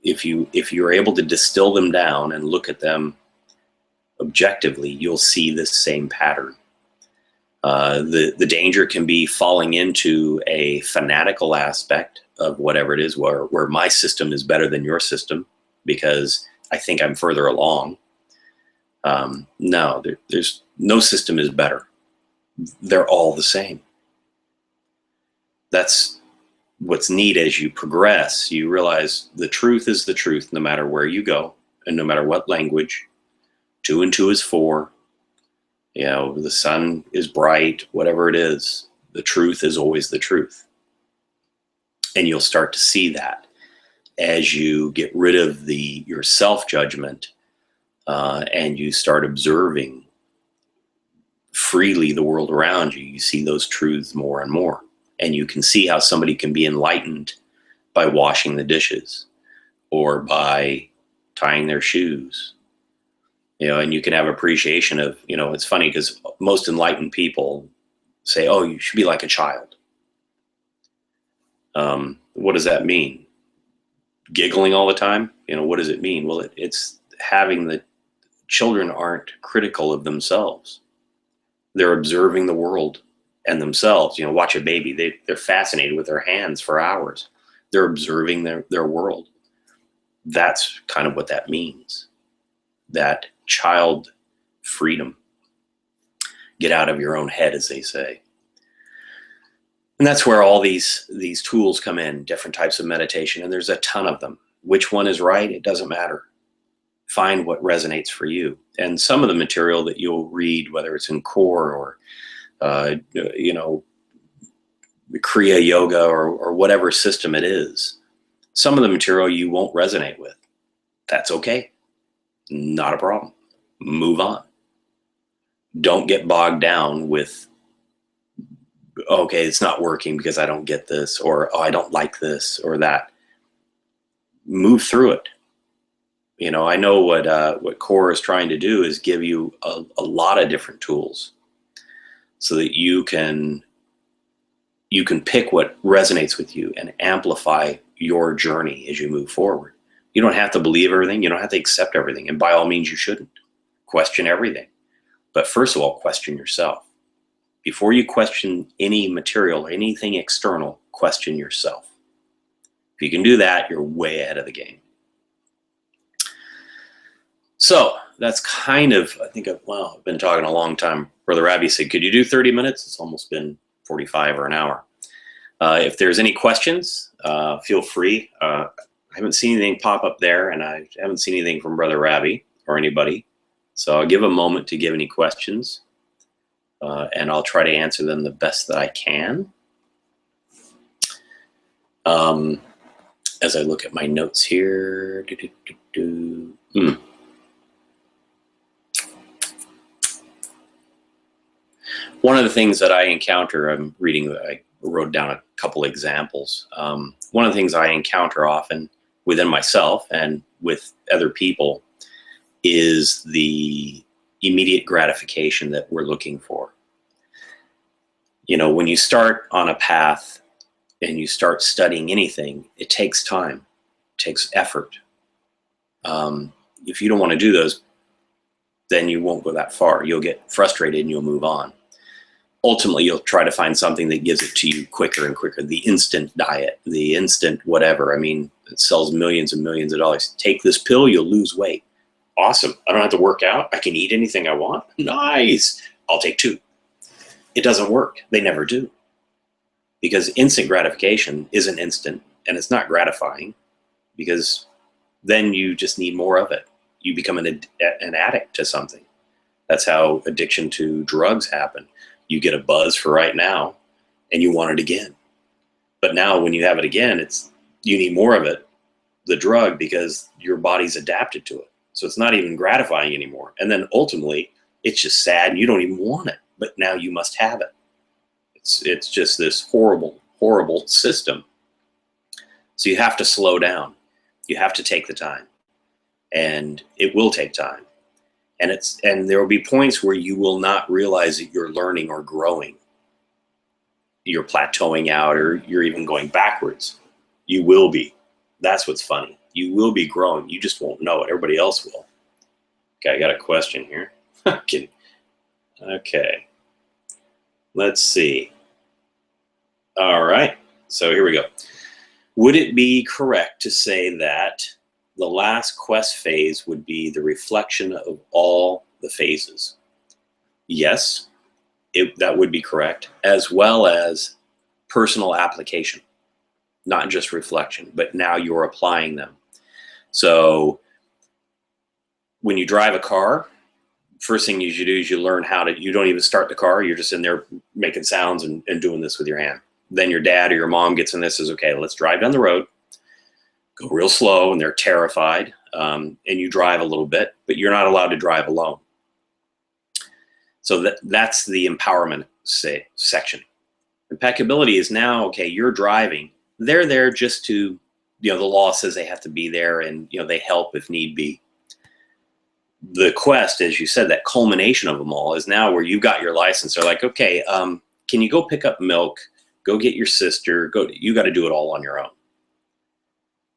If you're able to distill them down and look at them objectively, you'll see this same pattern. The danger can be falling into a fanatical aspect of whatever it is, where my system is better than your system because I think I'm further along. No, there's no system is better. They're all the same. That's what's neat. As you progress, you realize the truth is the truth no matter where you go and no matter what language. 2 and 2 is 4. The sun is bright, whatever it is, the truth is always the truth. And you'll start to see that as you get rid of your self-judgment and you start observing freely the world around you. You see those truths more and more. And you can see how somebody can be enlightened by washing the dishes or by tying their shoes. And you can have appreciation of, it's funny because most enlightened people say, oh, you should be like a child. What does that mean? Giggling all the time? What does it mean? Well, it's having the children aren't critical of themselves. They're observing the world and themselves. Watch a baby. They're fascinated with their hands for hours. They're observing their world. That's kind of what that means. That child freedom. Get out of your own head, as they say. And that's where all these tools come in, different types of meditation, and there's a ton of them. Which one is right? It doesn't matter. Find what resonates for you. And some of the material that you'll read, whether it's in core or Kriya Yoga or whatever system it is, some of the material you won't resonate with. That's okay. Not a problem. Move on. Don't get bogged down with, okay, it's not working because I don't get this, or I don't like this or that. Move through it. I know what core is trying to do is give you a lot of different tools so that you can pick what resonates with you and amplify your journey as you move forward. You don't have to believe everything. You don't have to accept everything. And by all means, you shouldn't. Question everything. But first of all, question yourself. Before you question any material or anything external, question yourself. If you can do that, you're way ahead of the game. So that's kind of, I think, I've been talking a long time. Brother Ravi said, could you do 30 minutes? It's almost been 45 or an hour. If there's any questions, feel free. I haven't seen anything pop up there, and I haven't seen anything from Brother Ravi or anybody. So I'll give a moment to give any questions, and I'll try to answer them the best that I can. As I look at my notes here. One of the things that I encounter, I'm reading, I wrote down a couple examples. One of the things I encounter often within myself and with other people is the immediate gratification that we're looking for. When you start on a path and you start studying anything, it takes time, it takes effort. If you don't want to do those, then you won't go that far. You'll get frustrated and you'll move on. Ultimately, you'll try to find something that gives it to you quicker and quicker. The instant diet, the instant whatever. I mean, it sells millions and millions of dollars. Take this pill, you'll lose weight. Awesome. I don't have to work out. I can eat anything I want. Nice. I'll take 2. It doesn't work. They never do. Because instant gratification isn't instant, and it's not gratifying, because then you just need more of it. You become an addict to something. That's how addiction to drugs happen. You get a buzz for right now, and you want it again. But now when you have it again, you need more of it, the drug, because your body's adapted to it. So it's not even gratifying anymore. And then ultimately, it's just sad and you don't even want it, but now you must have it. It's just this horrible, horrible system. So you have to slow down. You have to take the time, and it will take time. And there will be points where you will not realize that you're learning or growing. You're plateauing out, or you're even going backwards. You will be. That's what's funny. You will be growing. You just won't know it. Everybody else will. Okay, I got a question here. Okay. Let's see. All right. So here we go. Would it be correct to say that the last quest phase would be the reflection of all the phases? Yes, that would be correct, as well as personal application, not just reflection, but now you're applying them. So when you drive a car, first thing you should do is you learn you don't even start the car. You're just in there making sounds and doing this with your hand. Then your dad or your mom gets in this, says, okay, let's drive down the road, go real slow, and they're terrified. And you drive a little bit, but you're not allowed to drive alone. So that's the empowerment section. Impeccability is now, okay, you're driving. They're there just to, the law says they have to be there, and, they help if need be. The quest, as you said, that culmination of them all is now where you've got your license. They're like, okay, can you go pick up milk? Go get your sister. You got to do it all on your own.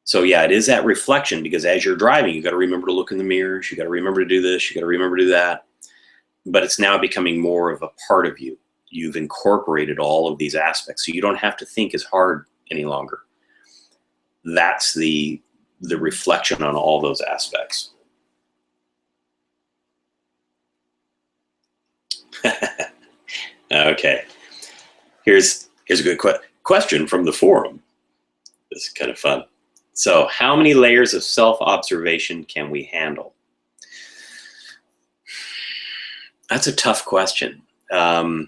So yeah, it is that reflection, because as you're driving, you got to remember to look in the mirrors. You got to remember to do this. You got to remember to do that. But it's now becoming more of a part of you. You've incorporated all of these aspects, so you don't have to think as hard any longer. That's the reflection on all those aspects. Okay. Here's a good question from the forum. This is kind of fun. So, how many layers of self-observation can we handle? That's a tough question. Go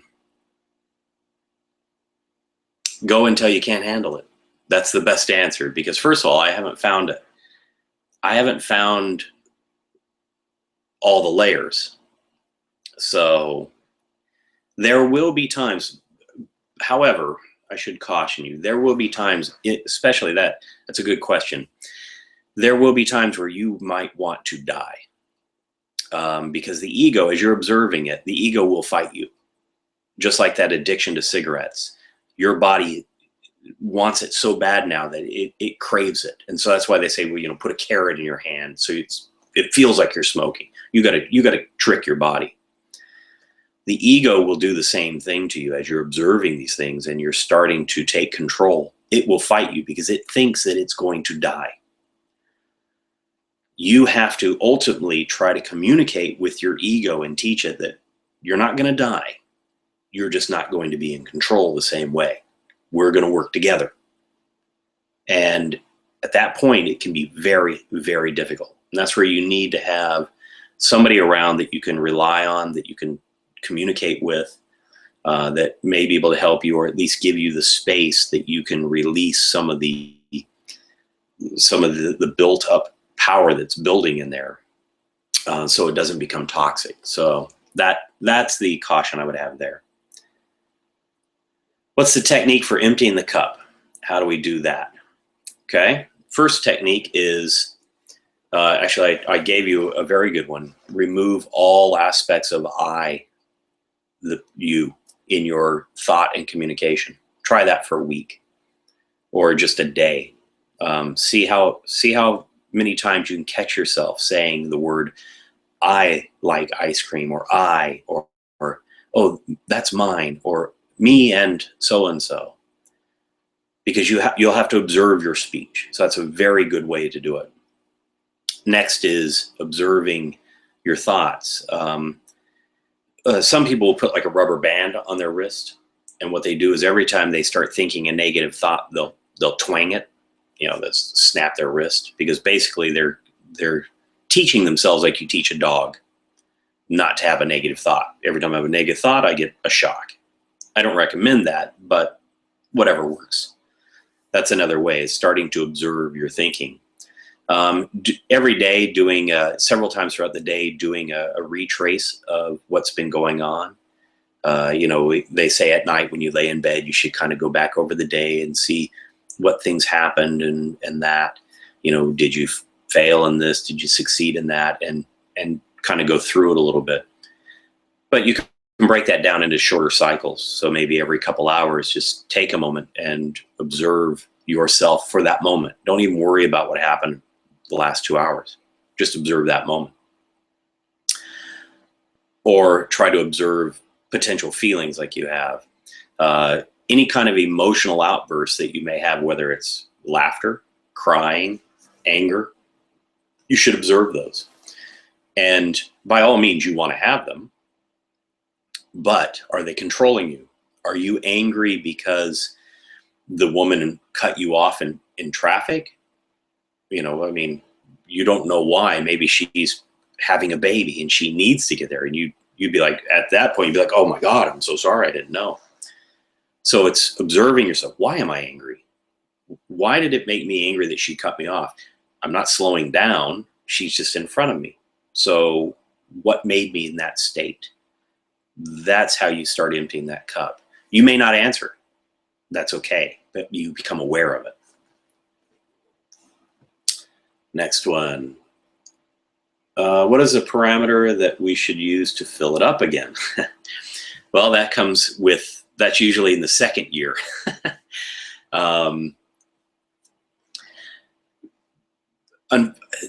until you can't handle it. That's the best answer, because first of all, I haven't found it. I haven't found all the layers. So there will be times, however, I should caution you, there will be times, especially that's a good question. There will be times where you might want to die. Because the ego, as you're observing it, the ego will fight you. Just like that addiction to cigarettes. Your body wants it so bad now that it craves it. And so that's why they say, well, put a carrot in your hand so it feels like you're smoking. You gotta trick your body. The ego will do the same thing to you as you're observing these things and you're starting to take control. It will fight you because it thinks that it's going to die. You have to ultimately try to communicate with your ego and teach it that you're not going to die. You're just not going to be in control the same way. We're going to work together. And at that point, it can be very, very difficult. And that's where you need to have somebody around that you can rely on, that you can communicate with, that may be able to help you, or at least give you the space that you can release some of the built up power that's building in there, so it doesn't become toxic. So that's the caution I would have there. What's the technique for emptying the cup? How do we do that? Okay, first technique is, actually I gave you a very good one. Remove all aspects of you in your thought and communication. Try that for a week or just a day. See how many times you can catch yourself saying the word I like ice cream, or I, or oh, that's mine, or me and so, because you'll have to observe your speech. So that's a very good way to do it. Next is observing your thoughts. Some people will put like a rubber band on their wrist, and what they do is every time they start thinking a negative thought, they'll twang it, they'll snap their wrist, because basically they're teaching themselves, like you teach a dog, not to have a negative thought. Every time I have a negative thought, I get a shock. I don't recommend that, but whatever works. That's another way, is starting to observe your thinking. Every day, doing several times throughout the day, doing a retrace of what's been going on. You know, they say at night when you lay in bed, you should kind of go back over the day and see what things happened and that. You know, did you fail in this? Did you succeed in that? And kind of go through it a little bit. But you can break that down into shorter cycles. So maybe every couple hours, just take a moment and observe yourself for that moment. Don't even worry about what happened the last 2 hours. Just observe that moment. Or try to observe potential feelings like you have. Any kind of emotional outburst that you may have, whether it's laughter, crying, anger, you should observe those. And by all means, you want to have them. But are they controlling you? Are you angry because the woman cut you off in traffic? You know, I mean, you don't know why. Maybe she's having a baby and she needs to get there. And you'd be like, at that point, you'd be like, oh my God, I'm so sorry, I didn't know. So it's observing yourself. Why am I angry? Why did it make me angry that she cut me off? I'm not slowing down. She's just in front of me. So what made me in that state? That's how you start emptying that cup. You may not answer. That's okay, but you become aware of it. Next one. What is a parameter that we should use to fill it up again? Well, that's usually in the second year.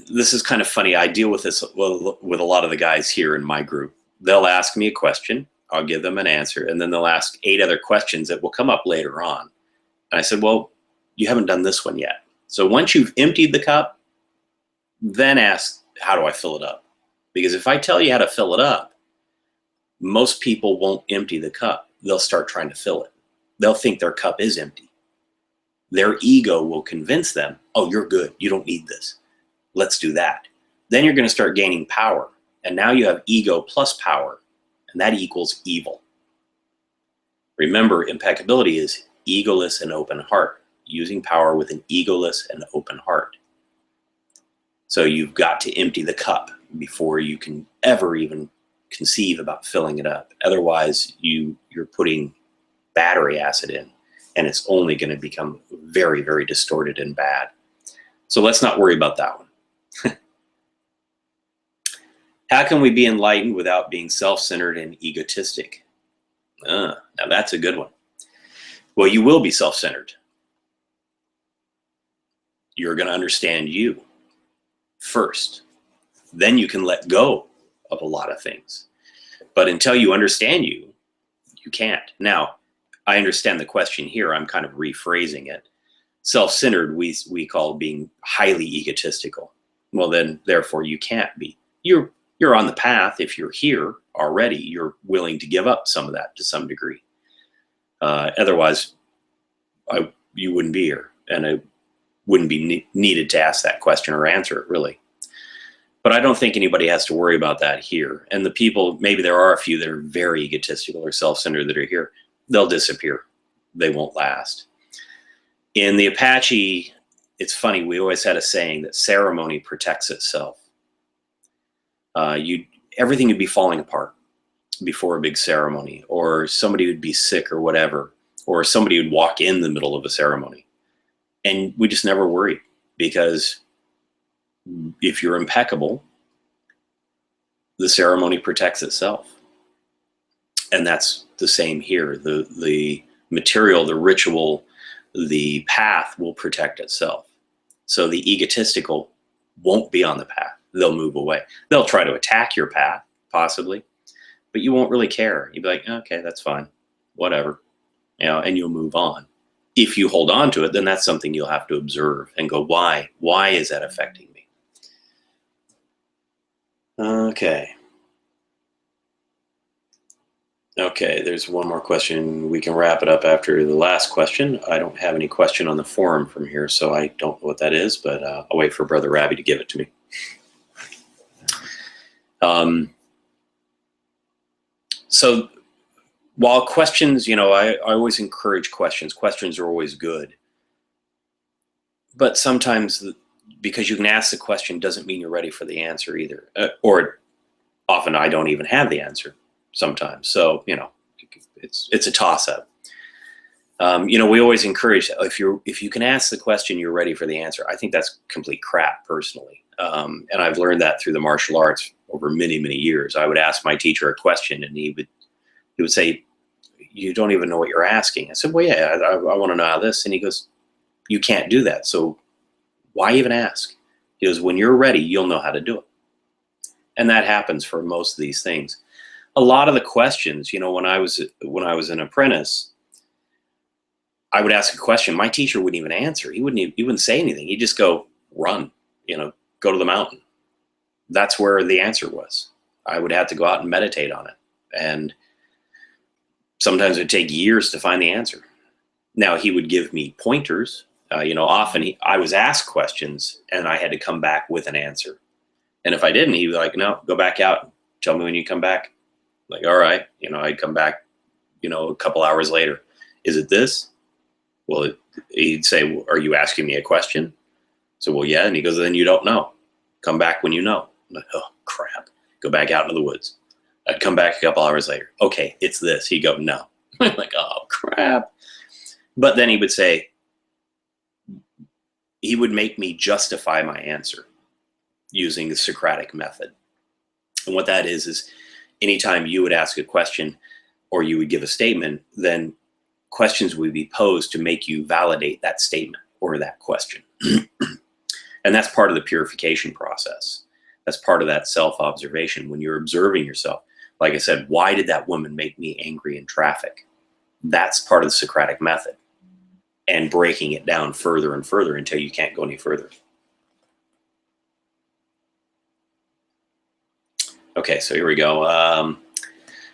This is kind of funny. I deal with this with a lot of the guys here in my group. They'll ask me a question, I'll give them an answer, and then they'll ask 8 other questions that will come up later on. And I said, well, you haven't done this one yet. So once you've emptied the cup, then ask, how do I fill it up? Because if I tell you how to fill it up, most people won't empty the cup. They'll start trying to fill it. They'll think their cup is empty. Their ego will convince them, oh, you're good, you don't need this. Let's do that. Then you're going to start gaining power. And now you have ego plus power, and that equals evil. Remember, impeccability is egoless and open heart, using power with an egoless and open heart. So you've got to empty the cup before you can ever even conceive about filling it up. Otherwise, you're putting battery acid in, and it's only going to become very, very distorted and bad. So let's not worry about that one. How can we be enlightened without being self-centered and egotistic? Now that's a good one. Well, you will be self-centered. You're going to understand you first. Then you can let go of a lot of things. But until you understand you, you can't. Now, I understand the question here. I'm kind of rephrasing it. Self-centered, we call being highly egotistical. Well, then, therefore, you can't be. You're on the path. If you're here already, you're willing to give up some of that to some degree. Otherwise, you wouldn't be here, and I wouldn't be needed to ask that question or answer it, really. But I don't think anybody has to worry about that here. And the people, maybe there are a few that are very egotistical or self-centered that are here, they'll disappear. They won't last. In the Apache, it's funny, we always had a saying that ceremony protects itself. Everything would be falling apart before a big ceremony, or somebody would be sick or whatever, or somebody would walk in the middle of a ceremony. And we just never worried, because if you're impeccable, the ceremony protects itself. And that's the same here. The material, the ritual, the path will protect itself. So the egotistical won't be on the path. They'll move away. They'll try to attack your path, possibly, but you won't really care. You'll be like, okay, that's fine, whatever, and you'll move on. If you hold on to it, then that's something you'll have to observe and go, why? Why is that affecting me? Okay. Okay, there's one more question. We can wrap it up after the last question. I don't have any question on the forum from here, so I don't know what that is, but I'll wait for Brother Ravi to give it to me. So while questions, I always encourage questions. Questions are always good. But sometimes because you can ask the question doesn't mean you're ready for the answer either. Or often I don't even have the answer sometimes. So, it's a toss-up. We always encourage, if you can ask the question, you're ready for the answer. I think that's complete crap personally. And I've learned that through the martial arts over many, many years. I would ask my teacher a question and he would say, you don't even know what you're asking. I said, well, yeah, I want to know how this. And he goes, you can't do that. So why even ask? He goes, when you're ready, you'll know how to do it. And that happens for most of these things. A lot of the questions, when I was an apprentice, I would ask a question. My teacher wouldn't even answer. He wouldn't say anything. He'd just go, run, go to the mountain. That's where the answer was. I would have to go out and meditate on it. And sometimes it would take years to find the answer. Now, he would give me pointers. Often I was asked questions and I had to come back with an answer. And if I didn't, he'd be like, no, go back out. Tell me when you come back. Like, all right. I'd come back, a couple hours later. Is it this? Well, he'd say, well, are you asking me a question? So, well, yeah. And he goes, then you don't know. Come back when you know. I'm like, oh, crap. Go back out into the woods. I'd come back a couple hours later. Okay, it's this. He'd go, no. I'm like, oh, crap. But then he would say, he would make me justify my answer using the Socratic method. And what that is anytime you would ask a question or you would give a statement, then questions would be posed to make you validate that statement or that question. And that's part of the purification process. That's part of that self-observation. When you're observing yourself, like I said, why did that woman make me angry in traffic? That's part of the Socratic method. And breaking it down further and further until you can't go any further. Okay, so here we go.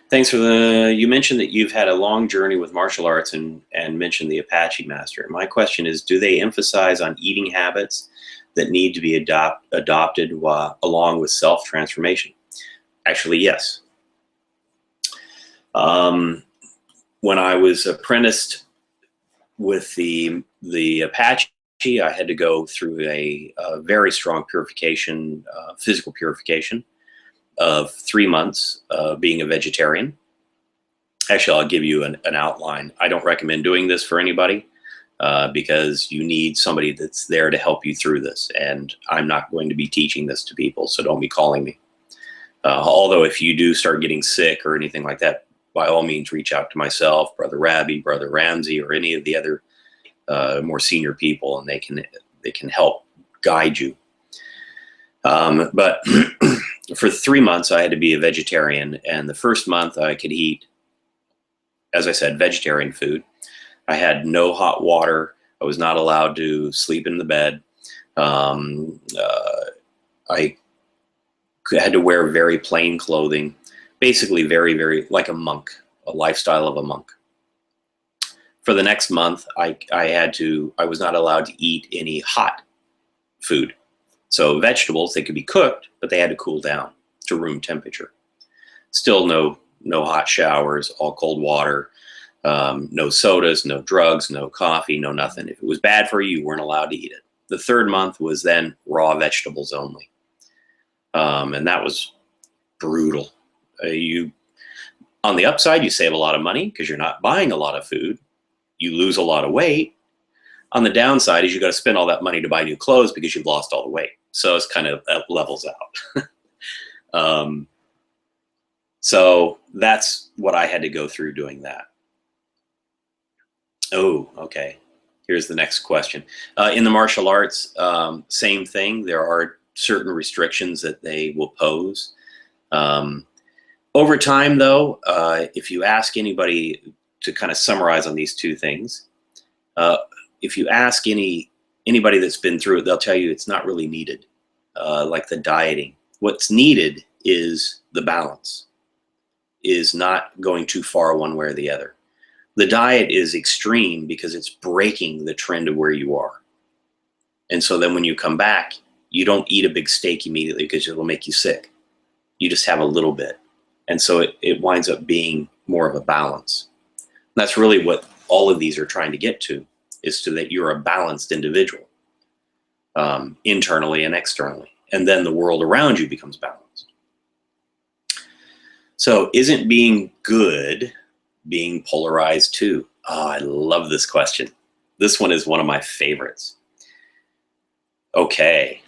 Thanks for you mentioned that you've had a long journey with martial arts and mentioned the Apache master. My question is, do they emphasize on eating habits that need to be adopted along with self-transformation? Actually, yes. When I was apprenticed with the Apache, I had to go through a very strong purification, physical purification of 3 months being a vegetarian. Actually, I'll give you an outline. I don't recommend doing this for anybody because you need somebody that's there to help you through this. And I'm not going to be teaching this to people, so don't be calling me. Although if you do start getting sick or anything like that, by all means, reach out to myself, Brother Rabbi, Brother Ramsey, or any of the other more senior people, and they can help guide you. But for 3 months, I had to be a vegetarian, and the first month I could eat, as I said, vegetarian food. I had no hot water. I was not allowed to sleep in the bed. I had to wear very plain clothing, basically very, very like a monk, a lifestyle of a monk. For the next month, I was not allowed to eat any hot food. So vegetables, they could be cooked, but they had to cool down to room temperature. Still no hot showers, all cold water, no sodas, no drugs, no coffee, no nothing. If it was bad for you, you weren't allowed to eat it. The third month was then raw vegetables only. And that was brutal. On the upside, you save a lot of money because you're not buying a lot of food. You lose a lot of weight. On the downside is you got to spend all that money to buy new clothes because you've lost all the weight. So it's kind of levels out. So that's what I had to go through doing that. Oh, okay. Here's the next question. In the martial arts, same thing. There are certain restrictions that they will pose. Over time, though, if you ask anybody to kind of summarize on these two things, if you ask anybody that's been through it, they'll tell you it's not really needed, like the dieting. What's needed is the balance, is not going too far one way or the other. The diet is extreme because it's breaking the trend of where you are. And so then when you come back, you don't eat a big steak immediately because it'll make you sick. You just have a little bit. And so it winds up being more of a balance. And that's really what all of these are trying to get to, is to that you're a balanced individual, internally and externally. And then the world around you becomes balanced. So isn't being good being polarized too? Oh, I love this question. This one is one of my favorites. Okay.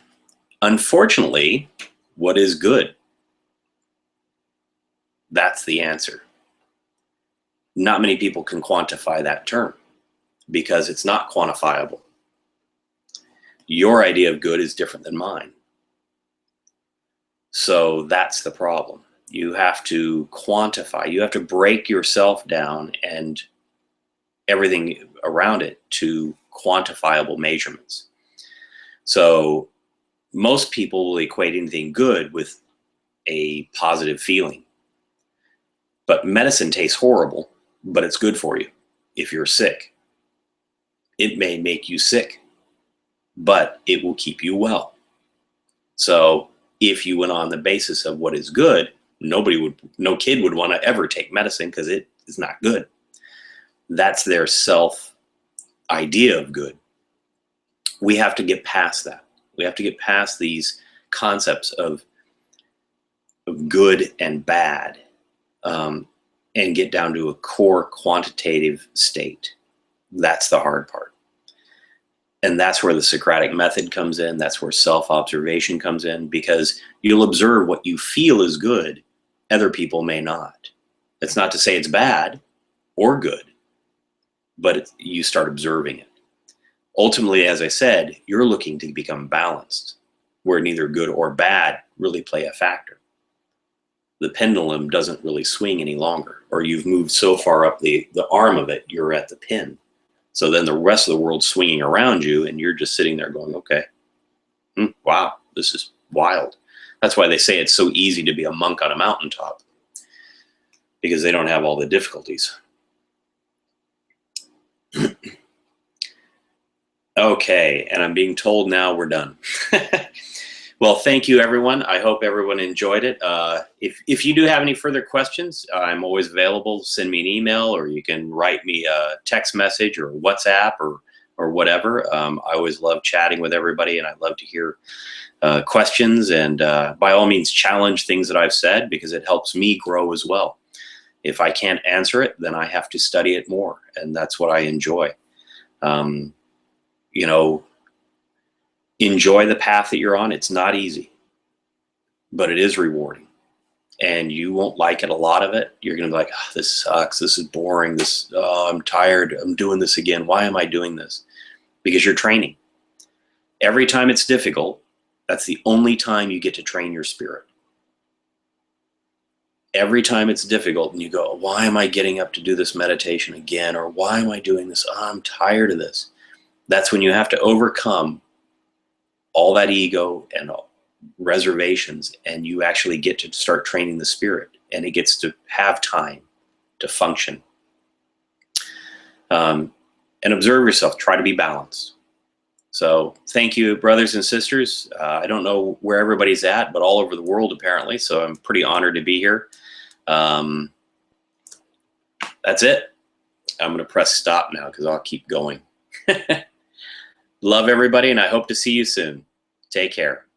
Unfortunately, what is good? That's the answer. Not many people can quantify that term because it's not quantifiable. Your idea of good is different than mine. So that's the problem. You have to quantify, you have to break yourself down and everything around it to quantifiable measurements. So most people will equate anything good with a positive feeling. But medicine tastes horrible, but it's good for you if you're sick. It may make you sick, but it will keep you well. So if you went on the basis of what is good, no kid would want to ever take medicine because it is not good. That's their self idea of good. We have to get past that. We have to get past these concepts of good and bad, and get down to a core quantitative state. That's the hard part. And that's where the Socratic method comes in. That's where self-observation comes in, because you'll observe what you feel is good. Other people may not. It's not to say it's bad or good, but you start observing it. Ultimately, as I said, you're looking to become balanced, where neither good or bad really play a factor. The pendulum doesn't really swing any longer, or you've moved so far up the arm of it, you're at the pin. So then the rest of the world's swinging around you, and you're just sitting there going, okay, wow, this is wild. That's why they say it's so easy to be a monk on a mountaintop, because they don't have all the difficulties. Okay, and I'm being told now we're done. Well, thank you, everyone. I hope everyone enjoyed it. If you do have any further questions, I'm always available. Send me an email, or you can write me a text message or WhatsApp or whatever. I always love chatting with everybody, and I love to hear questions. And by all means, challenge things that I've said, because it helps me grow as well. If I can't answer it, then I have to study it more, and that's what I enjoy. You know, enjoy the path that you're on. It's not easy, but it is rewarding. And you won't like it, a lot of it. You're going to be like, oh, this sucks. This is boring. I'm tired. I'm doing this again. Why am I doing this? Because you're training. Every time it's difficult, that's the only time you get to train your spirit. Every time it's difficult and you go, why am I getting up to do this meditation again? Or why am I doing this? Oh, I'm tired of this. That's when you have to overcome all that ego and reservations, and you actually get to start training the spirit, and it gets to have time to function. And observe yourself. Try to be balanced. So thank you, brothers and sisters. I don't know where everybody's at, but all over the world apparently, so I'm pretty honored to be here. That's it. I'm going to press stop now because I'll keep going. Love everybody, and I hope to see you soon. Take care.